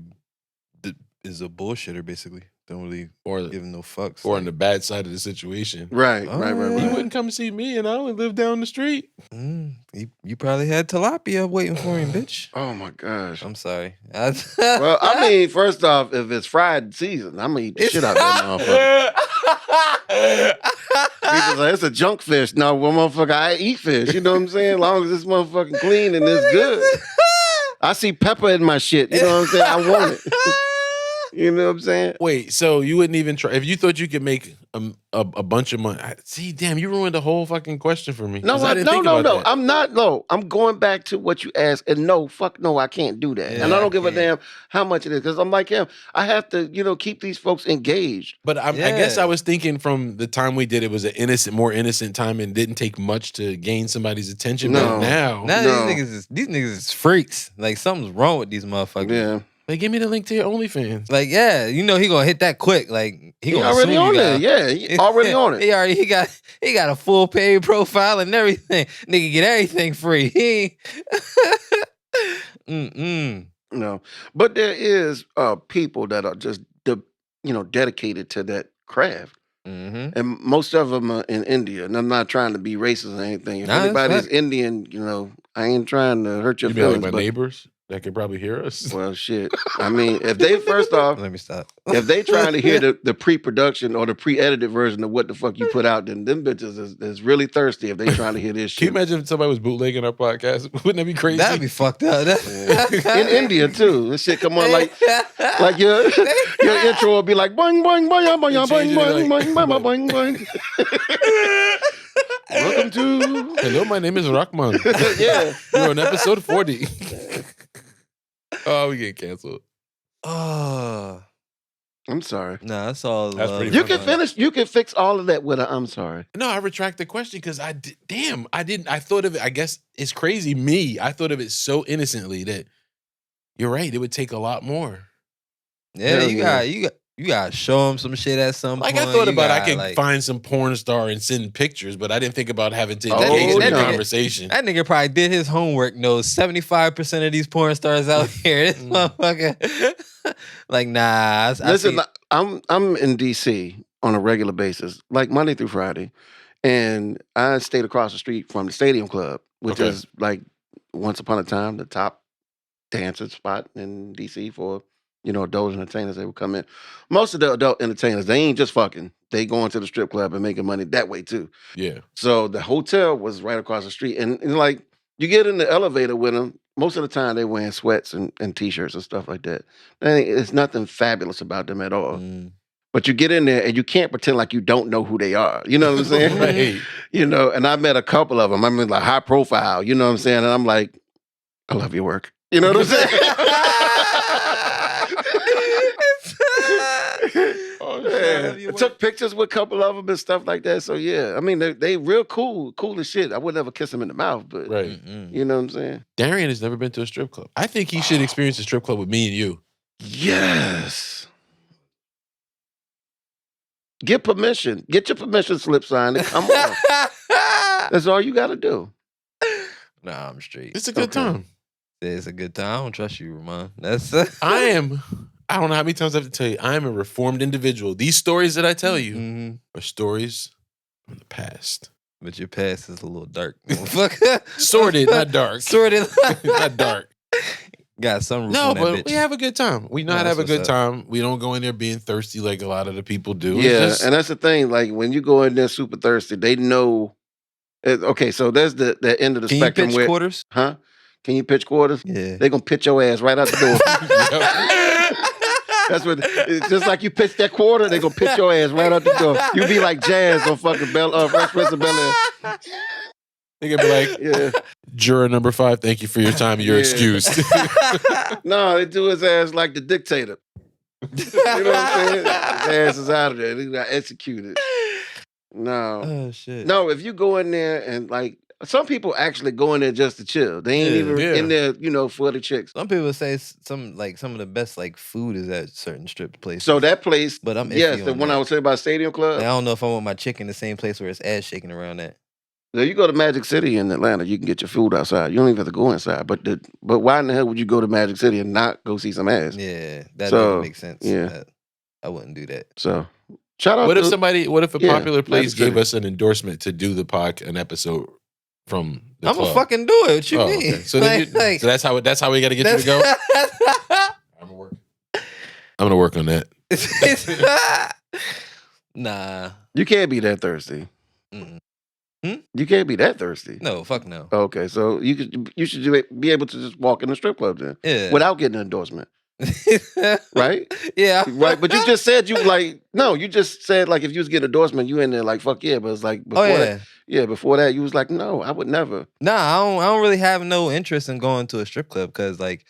is a bullshitter, basically. Don't really give no fucks.
Or on the bad side of the situation.
Right.
He wouldn't come see me, and I only live down the street.
You probably had tilapia waiting for him, bitch.
Oh my gosh.
I'm sorry.
Well, first off, if it's fried season, I'm gonna eat the shit out of that motherfucker. People say it's a junk fish. No, well, motherfucker, I eat fish. You know what I'm saying? As long as it's motherfucking clean and it's good. I see pepper in my shit. You know what I'm saying? I want it. You know what I'm saying?
Wait, so you wouldn't even try if you thought you could make a bunch of money? See, damn, you ruined the whole fucking question for me.
No. I'm not. No, I'm going back to what you asked. And no, I can't do that.
Yeah,
and I don't give a damn how much it is because I'm like him. I have to, keep these folks engaged.
But I guess I was thinking from the time we did it was an more innocent time and didn't take much to gain somebody's attention.
No.
But now
these niggas is freaks. Like something's wrong with these motherfuckers.
Yeah.
Like, give me the link to your OnlyFans.
Like, yeah, he gonna hit that quick. Like he gonna
already on
there.
Yeah, he already on it.
He got a full paid profile and everything. Nigga get everything free.
No, but there is people that are just dedicated to that craft.
Mm-hmm.
And most of them are in India. And I'm not trying to be racist or anything. If anybody's Indian, I ain't trying to hurt your feelings.
Like my neighbors that could probably hear us.
Well, shit. If they first off,
let me stop.
If they trying to hear the pre-production or the pre-edited version of what the fuck you put out, then them bitches is really thirsty if they trying to hear this shit.
Can you imagine if somebody was bootlegging our podcast? Wouldn't that be crazy?
That'd be fucked up.
In India too. This shit come on like your intro will be like boing boing boing boing boing boing boing boing boing. Welcome to.
Hello, my name is Rahmonn.
Yeah,
you're on episode 40. Oh, we get canceled.
Oh,
I'm sorry.
Nah, that's all.
You can finish. You can fix all of that with a "I'm sorry."
No, I retract the question because I didn't. I thought of it. I guess it's crazy. I thought of it so innocently that you're right. It would take a lot more.
Yeah, you got to show them some shit at some point.
I thought about I could find some porn star and send pictures, but I didn't think about having to engage in a conversation.
That nigga probably did his homework, knows 75% of these porn stars out here. This motherfucker. Like, nah.
Listen, I'm in DC on a regular basis, like Monday through Friday. And I stayed across the street from the Stadium Club, which is like once upon a time the top dancer spot in DC for adult entertainers. They would come in. Most of the adult entertainers, they ain't just fucking. They going to the strip club and making money that way too.
Yeah.
So the hotel was right across the street. And like, you get in the elevator with them, most of the time they wearing sweats and T-shirts and stuff like that. It's nothing fabulous about them at all. But you get in there and you can't pretend like you don't know who they are. You know what I'm saying?
Right.
And I met a couple of them. I mean, like high profile, you know what I'm saying? And I'm like, I love your work. You know what I'm saying? I took pictures with a couple of them and stuff like that. So yeah, I mean they real cool as shit. I would never kiss them in the mouth, but you know what I'm saying.
Darien has never been to a strip club. I think he should experience a strip club with me and you.
Yes. Get permission. Get your permission slip signed and come on. That's all you got to do.
Nah, I'm straight.
It's a good time.
It's a good time. I don't trust you, Rahmonn.
I don't know how many times I have to tell you, I am a reformed individual. These stories that I tell you are stories from the past.
But your past is a little dark.
Sordid, not dark.
Sordid.
Not dark.
Got some roof
No,
on that
but
bitch.
we have a good time. We know how to have a good time. We don't go in there being thirsty like a lot of the people do.
Yeah, and that's the thing. Like when you go in there super thirsty, they know. Okay, so there's the end of the
Can
spectrum.
you pitch quarters?
Huh? Can you pitch quarters?
Yeah.
They gonna pitch your ass right out the door. That's what. It's just like you pitch that quarter, they gonna pitch your ass right out the door. You be like Jazz on fucking Fresh Prince of Bel-Air.
They gonna be like,
Yeah.
juror number 5, thank you for your time. You're
Yeah.
excused.
No, they do his ass like the dictator. You know what I'm saying? His ass is out of there. They got executed. No.
Oh shit.
No, if you go in there and like some people actually go in there just to chill. They ain't even
Yeah.
in there, for the chicks.
Some people say some of the best like food is at certain strip places.
So that place,
But I'm
yes,
iffy
the
on
one
that.
I was saying about Stadium Club.
Like, I don't know if I want my chick in the same place where it's ass shaking around at.
Now you go to Magic City in Atlanta, you can get your food outside. You don't even have to go inside. But why in the hell would you go to Magic City and not go see some ass?
Yeah, that
So,
doesn't make sense.
yeah.
I wouldn't do that.
So shout out.
What
to,
if a
Yeah,
popular place
Magic
gave
City.
us an endorsement to do an episode from the
I'm gonna
club?
fucking do it. What you
Oh,
mean?
okay. So, then so that's how we got to get you to go. I'm gonna work on that.
Nah.
You can't be that thirsty.
Mm-mm.
You can't be that thirsty.
No, fuck no.
Okay, so you should be able to just walk in the strip club then
Yeah.
without getting an endorsement, right?
Yeah.
Right, but you just said you just said like if you was getting an endorsement, you in there like fuck yeah, but it's like before
Oh yeah.
before that you was like no, I would never.
Nah, I don't really have no interest in going to a strip club because like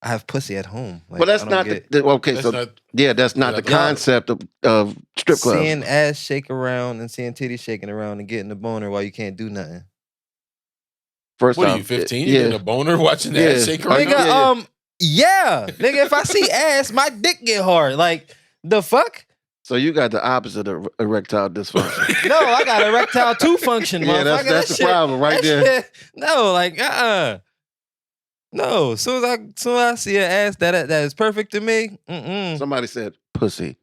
I have pussy at home. Like,
But that's
I don't
not
get
okay.
That's
So
not-
that's not the
that's not-
concept of strip clubs.
seeing ass shake around and seeing titties shaking around and getting a boner while you can't do nothing.
First
What
off,
are you, 15? You
Yeah,
getting a boner watching that
Yeah.
shake
Are
around?
you-
Nigga,
yeah.
yeah. Nigga, if I see ass, my dick get hard. Like, the fuck?
so you got the opposite of erectile dysfunction.
No, I got erectile TooFunction,
Yeah,
motherfucker.
that's the
That shit-
problem right
that
there.
shit- no, like, No, soon as I see an ass that is perfect to me,
Somebody said pussy.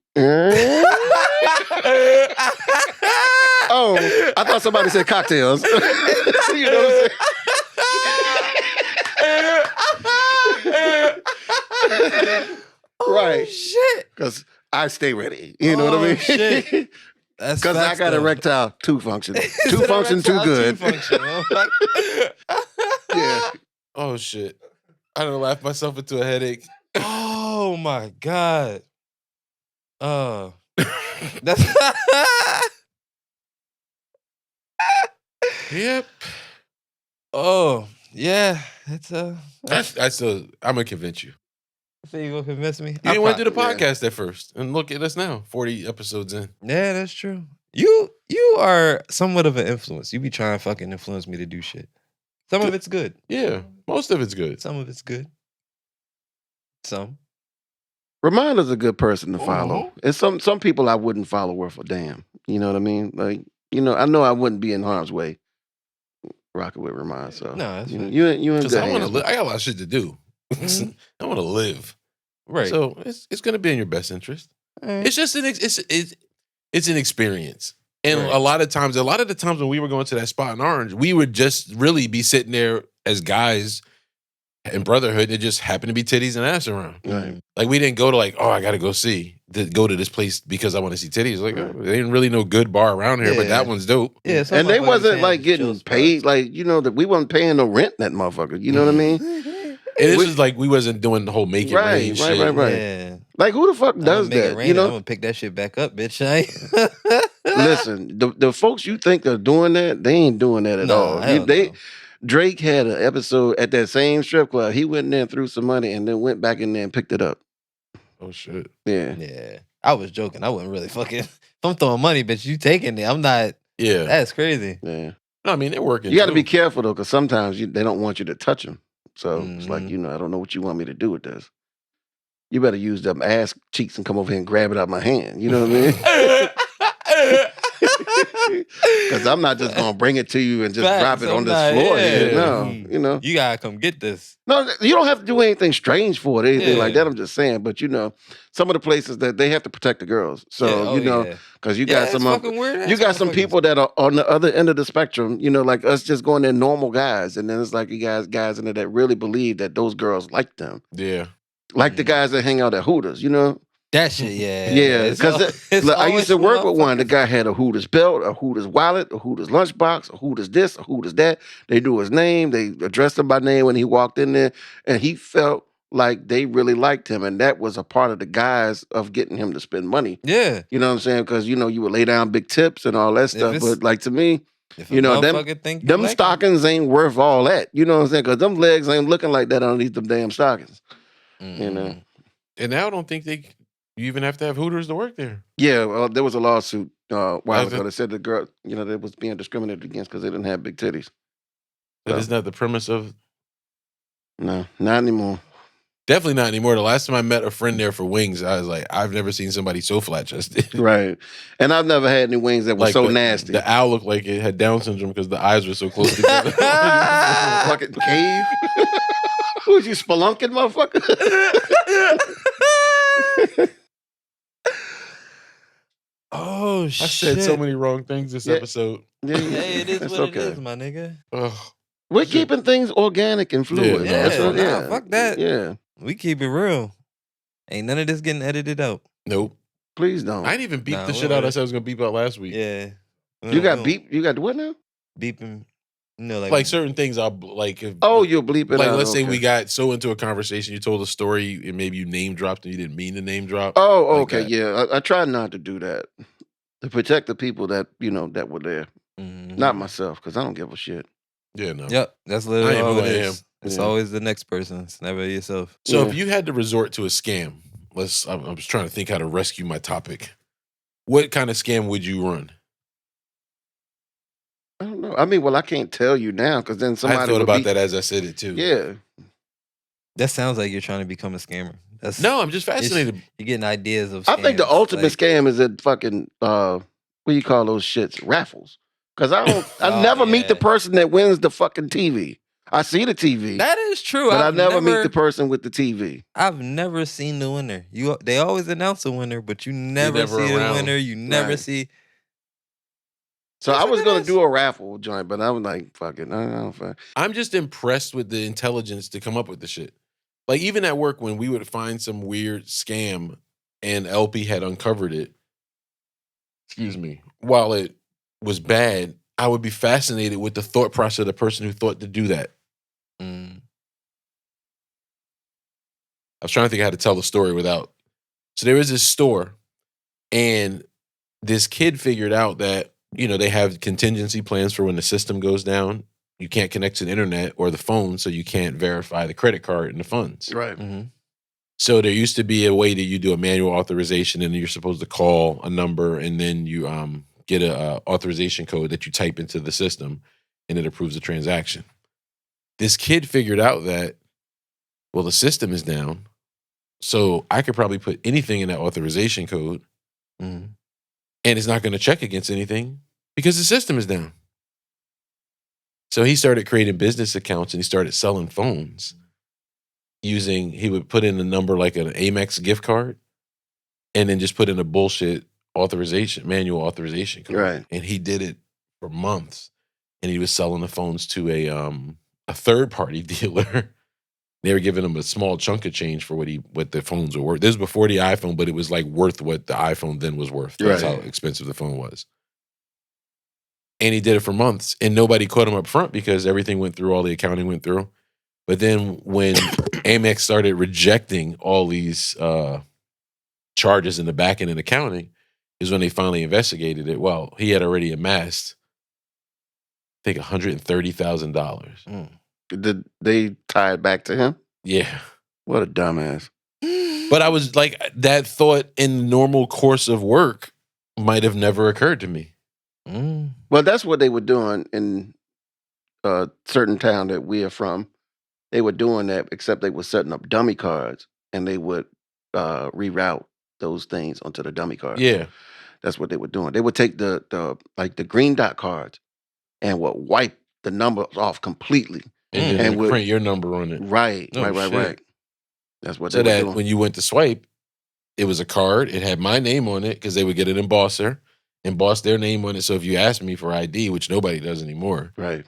Oh, I thought somebody said cocktails. You know what I'm saying? Right.
Shit.
Because I stay ready. You know what I mean?
Shit. That's
Because I
facts,
got
though.
erectile TooFunction.
Is
Two
it
function, too
erectile
good.
TooFunction, motherfucker?
Yeah.
Oh shit! I done laughed myself into a headache.
Oh my god. That's
Yep.
oh yeah. That's
I'm gonna convince you.
So you gonna convince me?
You didn't want to do the
yeah.
podcast at first, and look at us now, 40 episodes in.
Yeah, that's true. You are somewhat of an influence. You be trying to fucking influence me to do shit. Some of it's good.
Yeah, most of it's good.
Some of it's good. Some.
Ramonda's a good person to follow.
Mhm.
And some people I wouldn't follow worth a damn. You know what I mean? Like, I know I wouldn't be in harm's way rocking with Ramon. So
No, that's fine.
you in
Because
good
I want to
hands.
live. I got a lot of shit to do.
Mhm.
I want to live.
Right.
So it's gonna be in your best interest.
Alright.
It's just it's an experience. And
Right.
a lot of the times when we were going to that spot in Orange, we would just really be sitting there as guys in brotherhood. It just happened to be titties and ass around.
Right.
Like we didn't go to I got to go to this place because I want to see titties. Like there ain't really no good bar around here, but
Yeah.
that one's dope.
Yeah, some
And they
motherfuckers
wasn't
saying
like getting
chill spots.
paid, like, that we wasn't paying no rent in that motherfucker. You know what I mean?
And this is like we wasn't doing the whole make it
Right,
rain
right,
shit.
right, right.
Yeah.
Like who the fuck does
Make it
that?
rain, I'm gonna pick that shit back up, bitch.
Listen, the folks you think are doing that, they ain't doing that at
Nah,
all.
hell no.
Drake had an episode at that same strip club. He went in there and threw some money and then went back in there and picked it up.
Oh shit.
Yeah.
Yeah. I was joking. I wasn't really fucking. If I'm throwing money, bitch, you taking it. I'm not.
Yeah.
That's crazy.
Yeah.
No, I mean they're working.
You got to
too.
be careful though, because sometimes they don't want you to touch them. So it's like,
Mhm.
I don't know what you want me to do with this. You better use them ass cheeks and come over here and grab it out my hand. You know what I mean? Because I'm not just gonna bring it to you and just
Facts,
drop it
I'm
on this
not-
floor.
yeah.
Here. No,
Mm. You gotta come get this.
No, you don't have to do anything strange for it, anything like
Yeah.
that. I'm just saying, but some of the places that they have to protect the girls. So
Yeah, oh, yeah.
because you
Yeah,
got
it's
some
fucking weird
you
ass
got some
motherfuckers.
people that are on the other end of the spectrum. Like us just going there normal guys, and then it's like you guys in there that really believe that those girls like them,
Yeah.
like the guys that hang out at Hooters.
That shit, yeah.
Yeah,
It's
because
al-
I used to
always
work with one. The
motherfuckers.
guy had a Hooters belt, a Hooters wallet, a Hooters lunchbox, a Hooters this, a Hooters that. They knew his name. They addressed him by name when he walked in there, and he felt like they really liked him, and that was a part of the guise of getting him to spend money.
Yeah.
You know what I'm saying? Because you would lay down big tips and all that
If
stuff.
it's
But like to me,
if a
them
motherfucker think you
them
like 'em.
stockings ain't worth all that. You know what I'm saying? Because them legs ain't looking like that underneath them damn stockings. You know.
And now I don't think you even have to have Hooters to work there.
Yeah, well, there was a lawsuit a while
That's
ago
it.
that said the girl, they was being discriminated against because they didn't have big titties.
But
So,
isn't that the premise of?
no, not anymore.
Definitely not anymore. The last time I met a friend there for wings, I was like, I've never seen somebody so flat chested.
Right. And I've never had any wings that were
Like
so
the,
nasty.
The owl looked like it had Down syndrome because the eyes were so close together.
Fucking cave. Was you spelunking, motherfucker?
Oh shit!
I said so many wrong things this
Yeah.
episode.
Yeah,
Hey, it is
that's
what
okay.
it is, my nigga.
Ugh.
We're keeping things organic and fluid.
Yeah,
That's what,
nah, fuck that.
Yeah.
We keep it real. Ain't none of this getting edited out.
Nope.
Please don't.
I didn't even beep
Nah,
the
we
shit out I
already-
said I was gonna beep out last week.
Yeah.
You got beep? You got what now?
beeping.
Like certain things I'll like. If,
Oh, you'll bleep it
like
out.
let's say
okay.
we got so into a conversation, you told a story and maybe you name dropped and you didn't mean to name drop.
Oh,
like
okay,
that.
yeah. I try not to do that to protect the people that that were there, not myself, because I don't give a shit.
Yeah, no.
Yep, that's literally
I am
all
who
it
I
is.
am.
It's
Yeah.
always the next person. It's never yourself.
So
Yeah.
if you had to resort to a scam, I'm just trying to think how to rescue my topic. What kind of scam would you run?
I don't know. I mean, well, I can't tell you now because then somebody
I thought
would
about
be-
that as I said it too.
Yeah.
That sounds like you're trying to become a scammer. That's
No, I'm just fascinated.
You're getting ideas of.
I think the
scams,
ultimate
like-
scam is at fucking what do you call those shits? Raffles. Because I
Oh,
never meet the
yeah.
person that wins the fucking TV. I see the TV,
That is true.
but I
I've
never meet the person with the TV.
I've never seen the winner. They always announce a winner, but you never
never
see
around.
the winner. You never
Right.
see.
So
Yes,
I was
it
gonna
is.
do a raffle joint, but I was like, fuck it. I don't know.
I'm just impressed with the intelligence to come up with the shit. Like even at work when we would find some weird scam and LP had uncovered it, excuse me, while it was bad, I would be fascinated with the thought process of the person who thought to do that.
Mm.
I was trying to think how to tell the story without. So there was this store, and this kid figured out that, they have contingency plans for when the system goes down. You can't connect to the internet or the phone, so you can't verify the credit card and the funds.
Right.
Mm-hmm.
So there used to be a way that you do a manual authorization, and you're supposed to call a number, and then you get a authorization code that you type into the system, and it approves the transaction. This kid figured out that, well, the system is down, so I could probably put anything in that authorization code,
Mm-hmm.
and it's not going to check against anything because the system is down. So he started creating business accounts, and he started selling phones. He would put in a number like an Amex gift card and then just put in a bullshit manual authorization code.
Right.
And he did it for months. And he was selling the phones to a third party dealer. They were giving him a small chunk of change for what the phones were worth. This was before the iPhone, but it was like worth what the iPhone then was worth. That's
Right.
how expensive the phone was. And he did it for months, and nobody caught him up front because everything went through, all the accounting went through. But then when Amex started rejecting all these charges in the back end in accounting, is when they finally investigated it. Well, he had already amassed, I think, $130,000.
Did they tie it back to him?
Yeah.
What a dumbass.
But I was like, that thought in the normal course of work might have never occurred to me.
Mm.
Well, that's what they were doing in a certain town that we are from. They were doing that, except they were setting up dummy cards, and they would reroute those things onto the dummy card.
Yeah.
That's what they were doing. They would take the green dot cards and would wipe the numbers off completely.
And then
And would-
print your number on it.
Right,
Oh,
right.
shit.
That's what
So
they were
that
doing.
when you went to swipe, it was a card. It had my name on it because they would get an embosser, emboss their name on it. So if you asked me for ID, which nobody does anymore,
Right.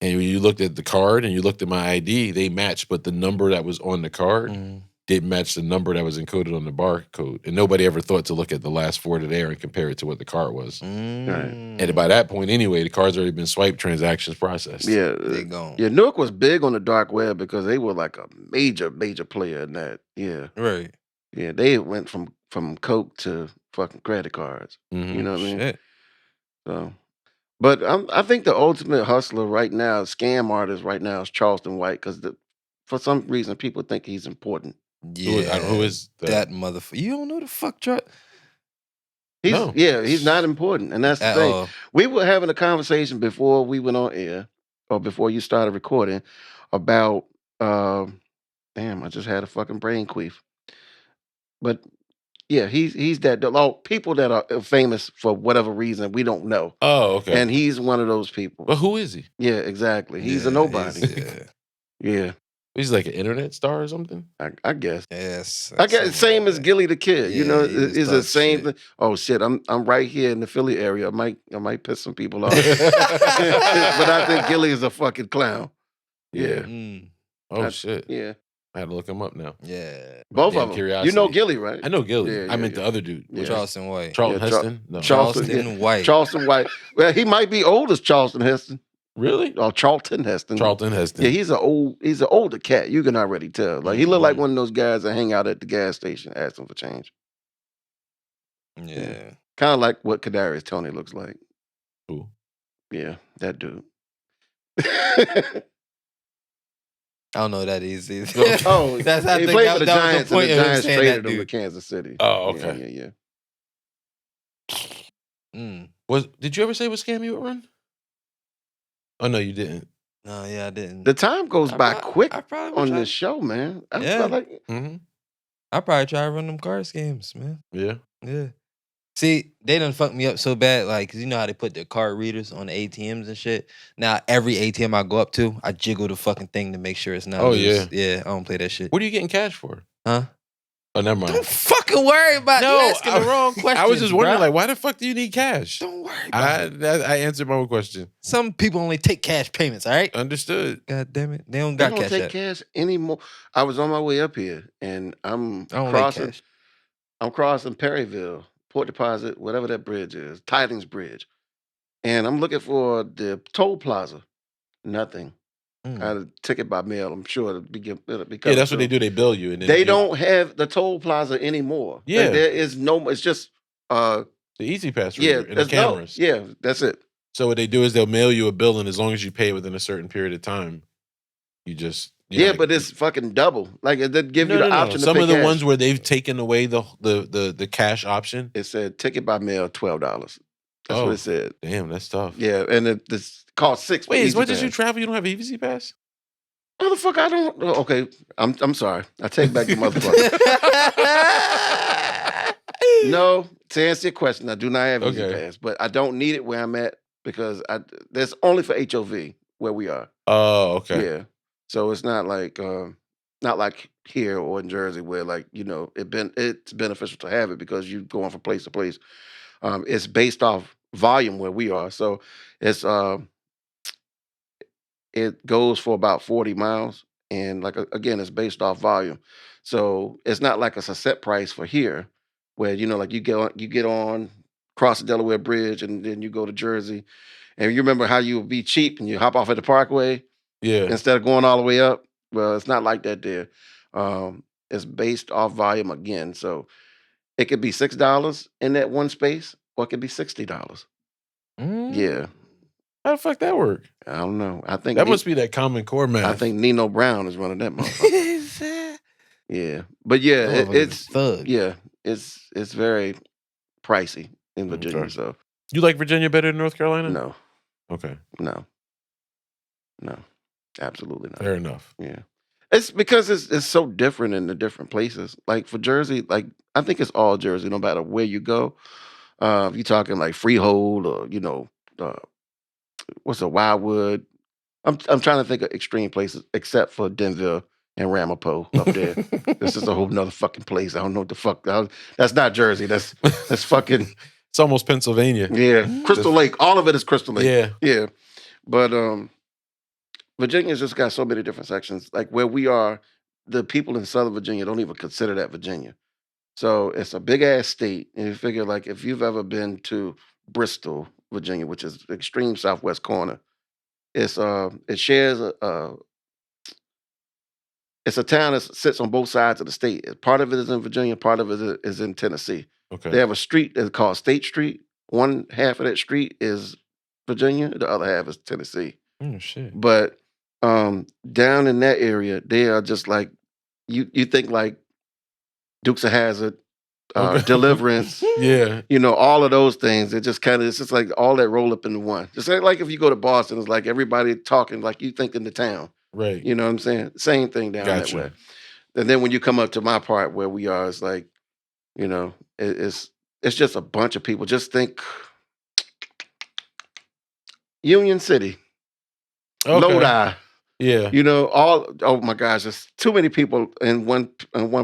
and when you looked at the card and you looked at my ID, they matched, but the number that was on the card
Mm.
didn't match the number that was encoded on the barcode. And nobody ever thought to look at the last 4 there and compare it to what the card was. And by that point, anyway, the card's already been swiped, transactions processed.
Yeah.
They gone.
Yeah, Newark was big on the dark web because they were like a major player in that. Yeah.
Right.
Yeah, they went from Coke to fucking credit cards. You know what I mean?
Shit.
So, but I think the ultimate hustler right now, scam artist right now, is Charleston White because for some reason people think he's important.
Yeah.
Who is
that motherfucker? You don't know the fuck truck?
He's not important, and that's the
At
thing.
all.
We were having a conversation before we went on air, or before you started recording, about damn, I just had a fucking brain queef. But yeah, he's that people that are famous for whatever reason we don't know.
Oh, okay.
And he's one of those people.
But who is he?
Yeah, exactly. He's a nobody. Yeah.
He's like an internet star or something?
I guess.
Yes.
I guess same as Gilly the Kid. You know, it's the same
shit.
thing. Oh shit, I'm right here in the Philly area. I might piss some people off. But I think Gilly is a fucking clown. Yeah.
Oh shit.
Yeah.
I had to look him up now.
Yeah.
Both
Damn
of them.
curiosity.
You know Gilly, right?
I know Gilly.
Yeah,
I meant
yeah.
the other dude.
Yeah.
Charleston White.
Charlton
Yeah,
Heston? No.
Charleston White.
Charleston White. Well, he might be old as Charleston Heston.
Really?
Or Charlton Heston.
Charlton Heston.
Yeah, he's an older cat. You can already tell. Like he look like one of those guys that hang out at the gas station asking for change.
Yeah.
Kind of like what Kadarius Toney looks like.
Who?
Yeah, that dude.
I don't know that easy.
Oh,
That's how
he
I think
played
that,
for the
that
Giants,
was the point
and the
of him
Giants
saying
traded
that
him to
dude.
Kansas City.
Oh, okay.
Yeah.
Did you ever say what scam you would run? Oh no, you didn't.
No, yeah, I didn't.
The time goes by quick
I probably would
on
try.
this show, man. I
Yeah.
like
I probably try to run them card games, man.
Yeah.
Yeah. See, they done fucked me up so bad, like, 'cause you know how they put their card readers on the ATMs and shit? Now, every ATM I go up to, I jiggle the fucking thing to make sure it's not loose. Yeah, I don't play that shit.
What are you getting cash for?
Huh?
Oh, never mind.
Don't fucking worry about you asking the wrong question.
I was just wondering, like, why the fuck do you need cash?
Don't worry about it.
I answered my own question.
Some people only take cash payments, all right?
Understood.
God damn it. They don't
They
got
don't
cash
take
app.
cash anymore. I was on my way up here, and I'm
I don't like
crossing.
cash.
I'm crossing Perryville, Port Deposit, whatever that bridge is, Tidings Bridge, and I'm looking for the toll plaza. Nothing. I had a ticket by mail. I'm sure it'll be coming
Yeah, that's what they
through.
do. They bill you, and then
They don't have the toll plaza anymore.
Yeah.
Like, there is no. It's just
the Easy Pass
yeah,
reader and the
there's no-
cameras.
yeah, that's it.
So what they do is they'll mail you a bill, and as long as you pay within a certain period of time, you just
But it's fucking double. Like it did give you the option.
Some
to pay
of the
cash.
ones where they've taken away the cash option.
It said ticket by mail $12. That's
Oh.
what it said.
Damn, that's tough.
Yeah, and this cost $6.
Wait, as
Easy
much as you
Pass.
travel, you don't have Easy Pass?
Motherfucker, I don't. Okay, I'm sorry. I take back the motherfucker. No, to answer your question, I do not have Easy
Okay.
Pass, but I don't need it where I'm at because that's only for HOV where we are.
Oh, okay.
Yeah, so it's not like here or in Jersey where like it's beneficial to have it because you going from place to place. It's based off volume where we are, so it's it goes for about 40 miles, and like again, it's based off volume, so it's not like it's a set price for here, where like you get on cross the Delaware Bridge and then you go to Jersey, and you remember how you would be cheap and you hop off at the Parkway
Yeah.
instead of going all the way up. Well, it's not like that there. It's based off volume again, so it could be $6 in that one space, or it could be $60. Yeah,
How the fuck that work?
I don't know. I think
That must be that Common Core math.
I think Nino Brown is running that motherfucker. Yeah, but yeah, it's
thug.
yeah, it's very pricey in Virginia.
Okay.
So
You like Virginia better than North Carolina?
no,
Okay.
no, absolutely not.
Fair enough.
Yeah, it's because it's so different in the different places. Like for Jersey, like I think it's all Jersey, no matter where you go. If you're talking like Freehold or what's a Wildwood. I'm trying to think of extreme places except for Denver and Ramapo up there. This is a whole nother fucking place. I don't know what the fuck. That's not Jersey. That's fucking
It's almost Pennsylvania.
yeah. Crystal Lake. All of it is Crystal Lake.
Yeah.
Yeah. But Virginia's just got so many different sections. Like where we are, the people in Southern Virginia don't even consider that Virginia. So it's a big ass state, and you figure like if you've ever been to Bristol, Virginia, which is extreme southwest corner, it shares it's a town that sits on both sides of the state. Part of it is in Virginia, part of it is in Tennessee.
Okay.
They have a street that's called State Street. One half of that street is Virginia, the other half is Tennessee.
Oh shit.
But down in that area, they are just like you think like Dukes of Hazzard,
Okay.
Deliverance,
Yeah.
all of those things. It's just like all that roll up into one. Just like if you go to Boston, it's like everybody talking like you think in the town.
Right.
You know what I'm saying? Same thing down
Gotcha.
that way. And then when you come up to my part where we are, it's like, it's just a bunch of people. Just think Union City,
Okay.
Lodi.
Yeah.
Oh my gosh, there's too many people in one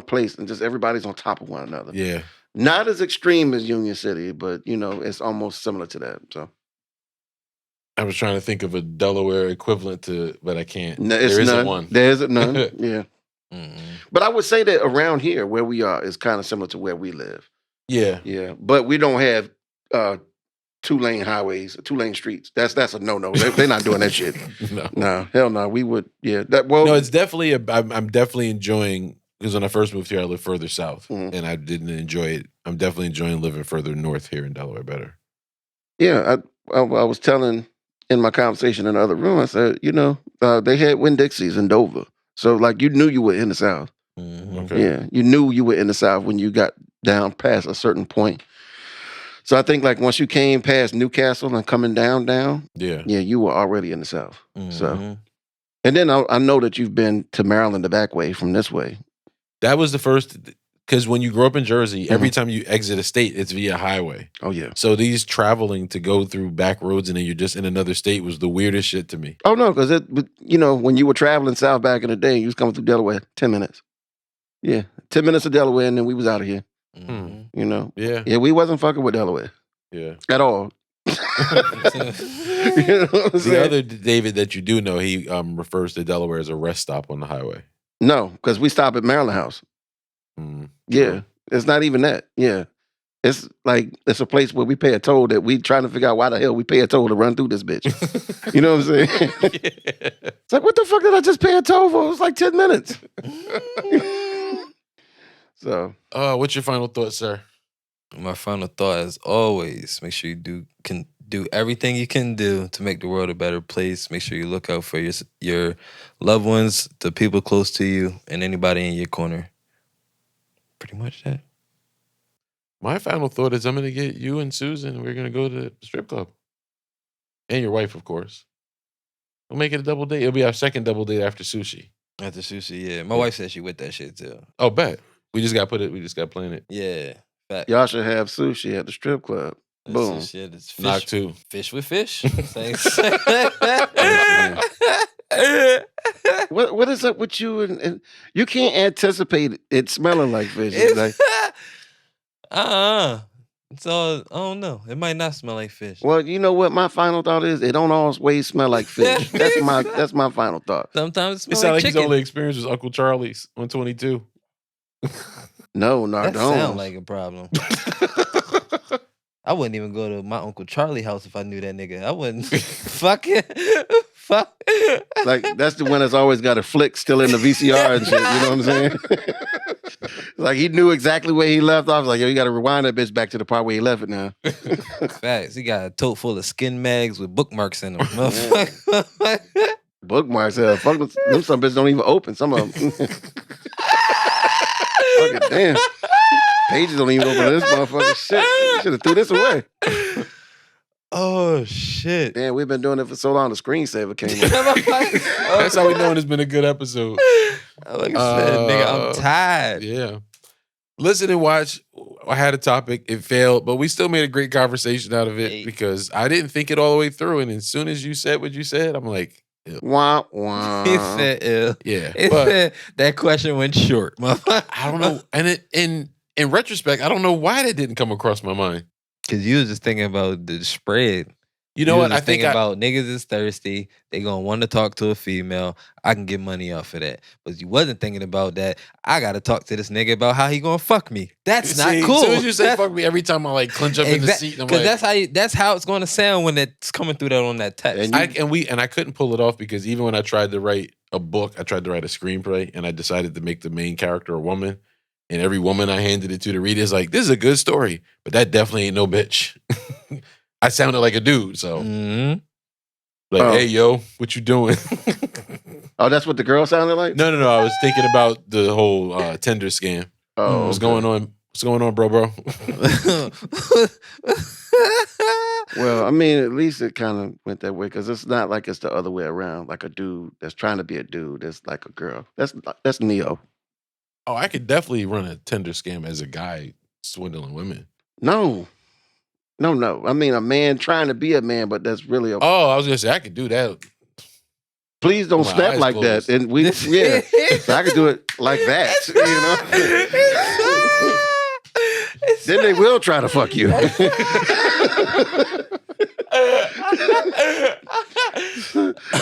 place, and just everybody's on top of one another.
Yeah.
Not as extreme as Union City, but it's almost similar to that. So
I was trying to think of a Delaware equivalent to, but I can't.
no,
There
it's
isn't
none.
one.
There isn't none. Yeah,
Mm-mm.
but I would say that around here, where we are, is kind of similar to where we live.
Yeah.
Yeah, but we don't have 2-lane highways, 2-lane streets. That's a no. They're not doing that shit.
No.
No, hell no. We would. Yeah.
No, it's definitely I'm definitely enjoying, because when I first moved here, I lived further south,
Mhm.
and I didn't enjoy it. I'm definitely enjoying living further north here in Delaware better.
Yeah, I was telling in my conversation in the other room, I said, they had Winn-Dixies in Dover. So, like, you knew you were in the South.
Mhm.
Okay.
Yeah, you knew you were in the South when you got down past a certain point. So I think, like, once you came past Newcastle and coming down,
Yeah.
you were already in the South. So,
Mhm.
and then I know that you've been to Maryland the back way from this way.
That was the first, because when you grow up in Jersey, every time you exit a state, it's via highway.
Oh, yeah.
So these traveling to go through back roads and then you're just in another state was the weirdest shit to me.
Oh, no, because when you were traveling south back in the day, you was coming through Delaware, 10 minutes. Yeah, 10 minutes of Delaware, and then we was out of here.
Mhm.
Yeah.
Yeah, we wasn't fucking with Delaware
Yeah.
at all. You know what I'm
The
saying?
other David that you do know, he refers to Delaware as a rest stop on the highway.
No, because we stop at Maryland House.
Mm.
Yeah, it's not even that. Yeah, it's like it's a place where we pay a toll that we trying to figure out why the hell we pay a toll to run through this bitch. You know what I'm saying? It's like, what the fuck did I just pay a toll for? It was like 10 minutes. So,
What's your final thought, sir?
My final thought, as always, make sure you can do everything you can do to make the world a better place. Make sure you look out for your loved ones, the people close to you, and anybody in your corner. Pretty much that.
My final thought is I'm going to get you and Susan. We're going to go to the strip club. And your wife, of course. We'll make it a double date. It'll be our second double date after sushi.
After sushi, yeah. My wife said she with that shit too.
Oh, bet. We just got to plan it.
Yeah. Fact.
y'all should have sushi at the strip club.
That's
Boom.
just shit. It's fish.
Knock two.
Fish with fish. Same.
What is up with you? And you can't anticipate it smelling like fish. It's like,
It's all, I don't know. It might not smell like fish.
well, you know what? My final thought is it don't always smell like fish. That's my final thought.
Sometimes it
It
smells
sounds
like
like his
chicken.
only experience was Uncle Charlie's on 22.
No,
That
don't.
sounds like a problem. I wouldn't even go to my Uncle Charlie house if I knew that nigga. I wouldn't. Fuck it. Fuck.
Like that's the one that's always got a flick still in the VCR and shit. You know what I'm saying? Like he knew exactly where he left off. Like, yo, you got to rewind that bitch back to the part where he left it now.
Facts. He got a tote full of skin mags with bookmarks in them. Motherfucker.
Bookmarks, hell, fuck them. Some bitches don't even open. Some of them. Fucking damn. Pages don't even open this motherfucker. Shit, should have threw this away.
Oh shit.
Damn, we've been doing it for so long. The screensaver came in.
That's how we know it's been a good episode.
Like I said, nigga, I'm tired.
Yeah. Listen and watch. I had a topic. It failed, but we still made a great conversation out of it
Hey.
because I didn't think it all the way through. And as soon as you said what you said, I'm like, ew.
Wah, wah.
He said, ew.
Yeah.
He
But
said that question went short. Motherfucker.
I don't know. And in retrospect, I don't know why that didn't come across my mind.
Cause you was just thinking about the spread.
You know
You
what?
was
I think
about niggas is thirsty. They gonna want to talk to a female. I can get money off of that. But you wasn't thinking about that. I gotta talk to this nigga about how he gonna fuck me. That's not cool.
As soon as you say fuck me, every time I like clench up in the seat, I'm like,
that's how it's gonna sound when it's coming through that on that text.
And I couldn't pull it off because even when I tried to write a book, I tried to write a screenplay, and I decided to make the main character a woman. And every woman I handed it to read is like, this is a good story, but that definitely ain't no bitch. I sounded like a dude, so like, hey yo, what you doing?
Oh, that's what the girl sounded like?
No. I was thinking about the whole Tinder scam.
Oh,
what's going on? What's going on, bro?
Well, I mean, at least it kind of went that way because it's not like it's the other way around. Like a dude that's trying to be a dude that's like a girl. That's Neo.
Oh, I could definitely run a Tinder scam as a guy swindling women.
No. I mean, a man trying to be a man, but that's really a.
Oh, I was gonna say I could do that.
Please don't snap like
closed.
that, and so I could do it like that. Then they will try to fuck you.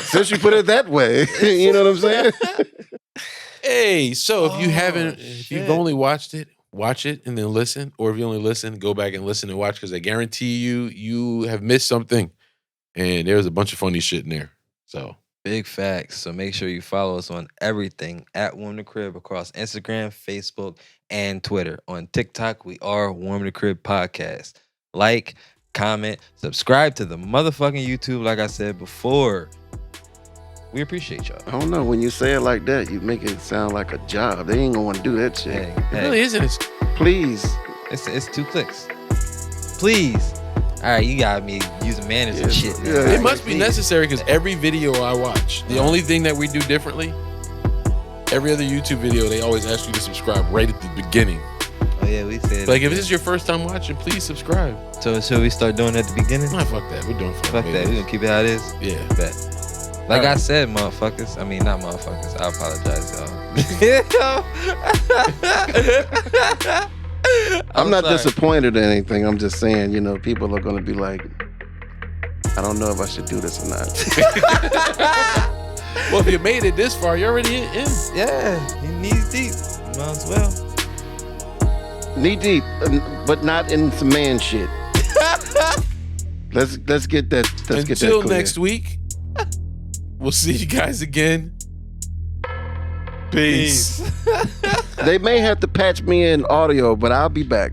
Since you put it that way, you know what I'm saying?
Hey, so if you haven't, if you've only watched it, watch it and then listen. Or if you only listen, go back and listen and watch because I guarantee you have missed something. And there's a bunch of funny shit in there. So
big facts. So make sure you follow us on everything at Warm the Crib across Instagram, Facebook, and Twitter. On TikTok, we are Warm the Crib Podcast. Like, comment, subscribe to the motherfucking YouTube, like I said before. We appreciate y'all.
I don't know. When you say it like that, you make it sound like a job. They ain't gonna want to do that shit.
It really isn't.
Please.
It's 2 clicks. Please. All right, you got me using manners and shit.
Yeah.
It must be necessary because every video I watch, the only thing that we do differently, every other YouTube video, they always ask you to subscribe right at the beginning.
Oh yeah, we said
like if this is your first time watching, please subscribe.
So should we start doing it at the beginning?
Nah, fuck that. We're doing
fuck that. We're gonna keep it how it is.
Yeah.
Bet. Like I said, motherfuckers. I mean, not motherfuckers. I apologize, y'all.
I'm not disappointed or anything. I'm just saying, people are going to be like, I don't know if I should do this or not.
Well, if you made it this far, you're already in.
Yeah, you knee deep. Might as well.
Knee deep, but not in some man shit. Let's get that.
Until next week. We'll see you guys again. Peace.
They may have to patch me in audio, but I'll be back.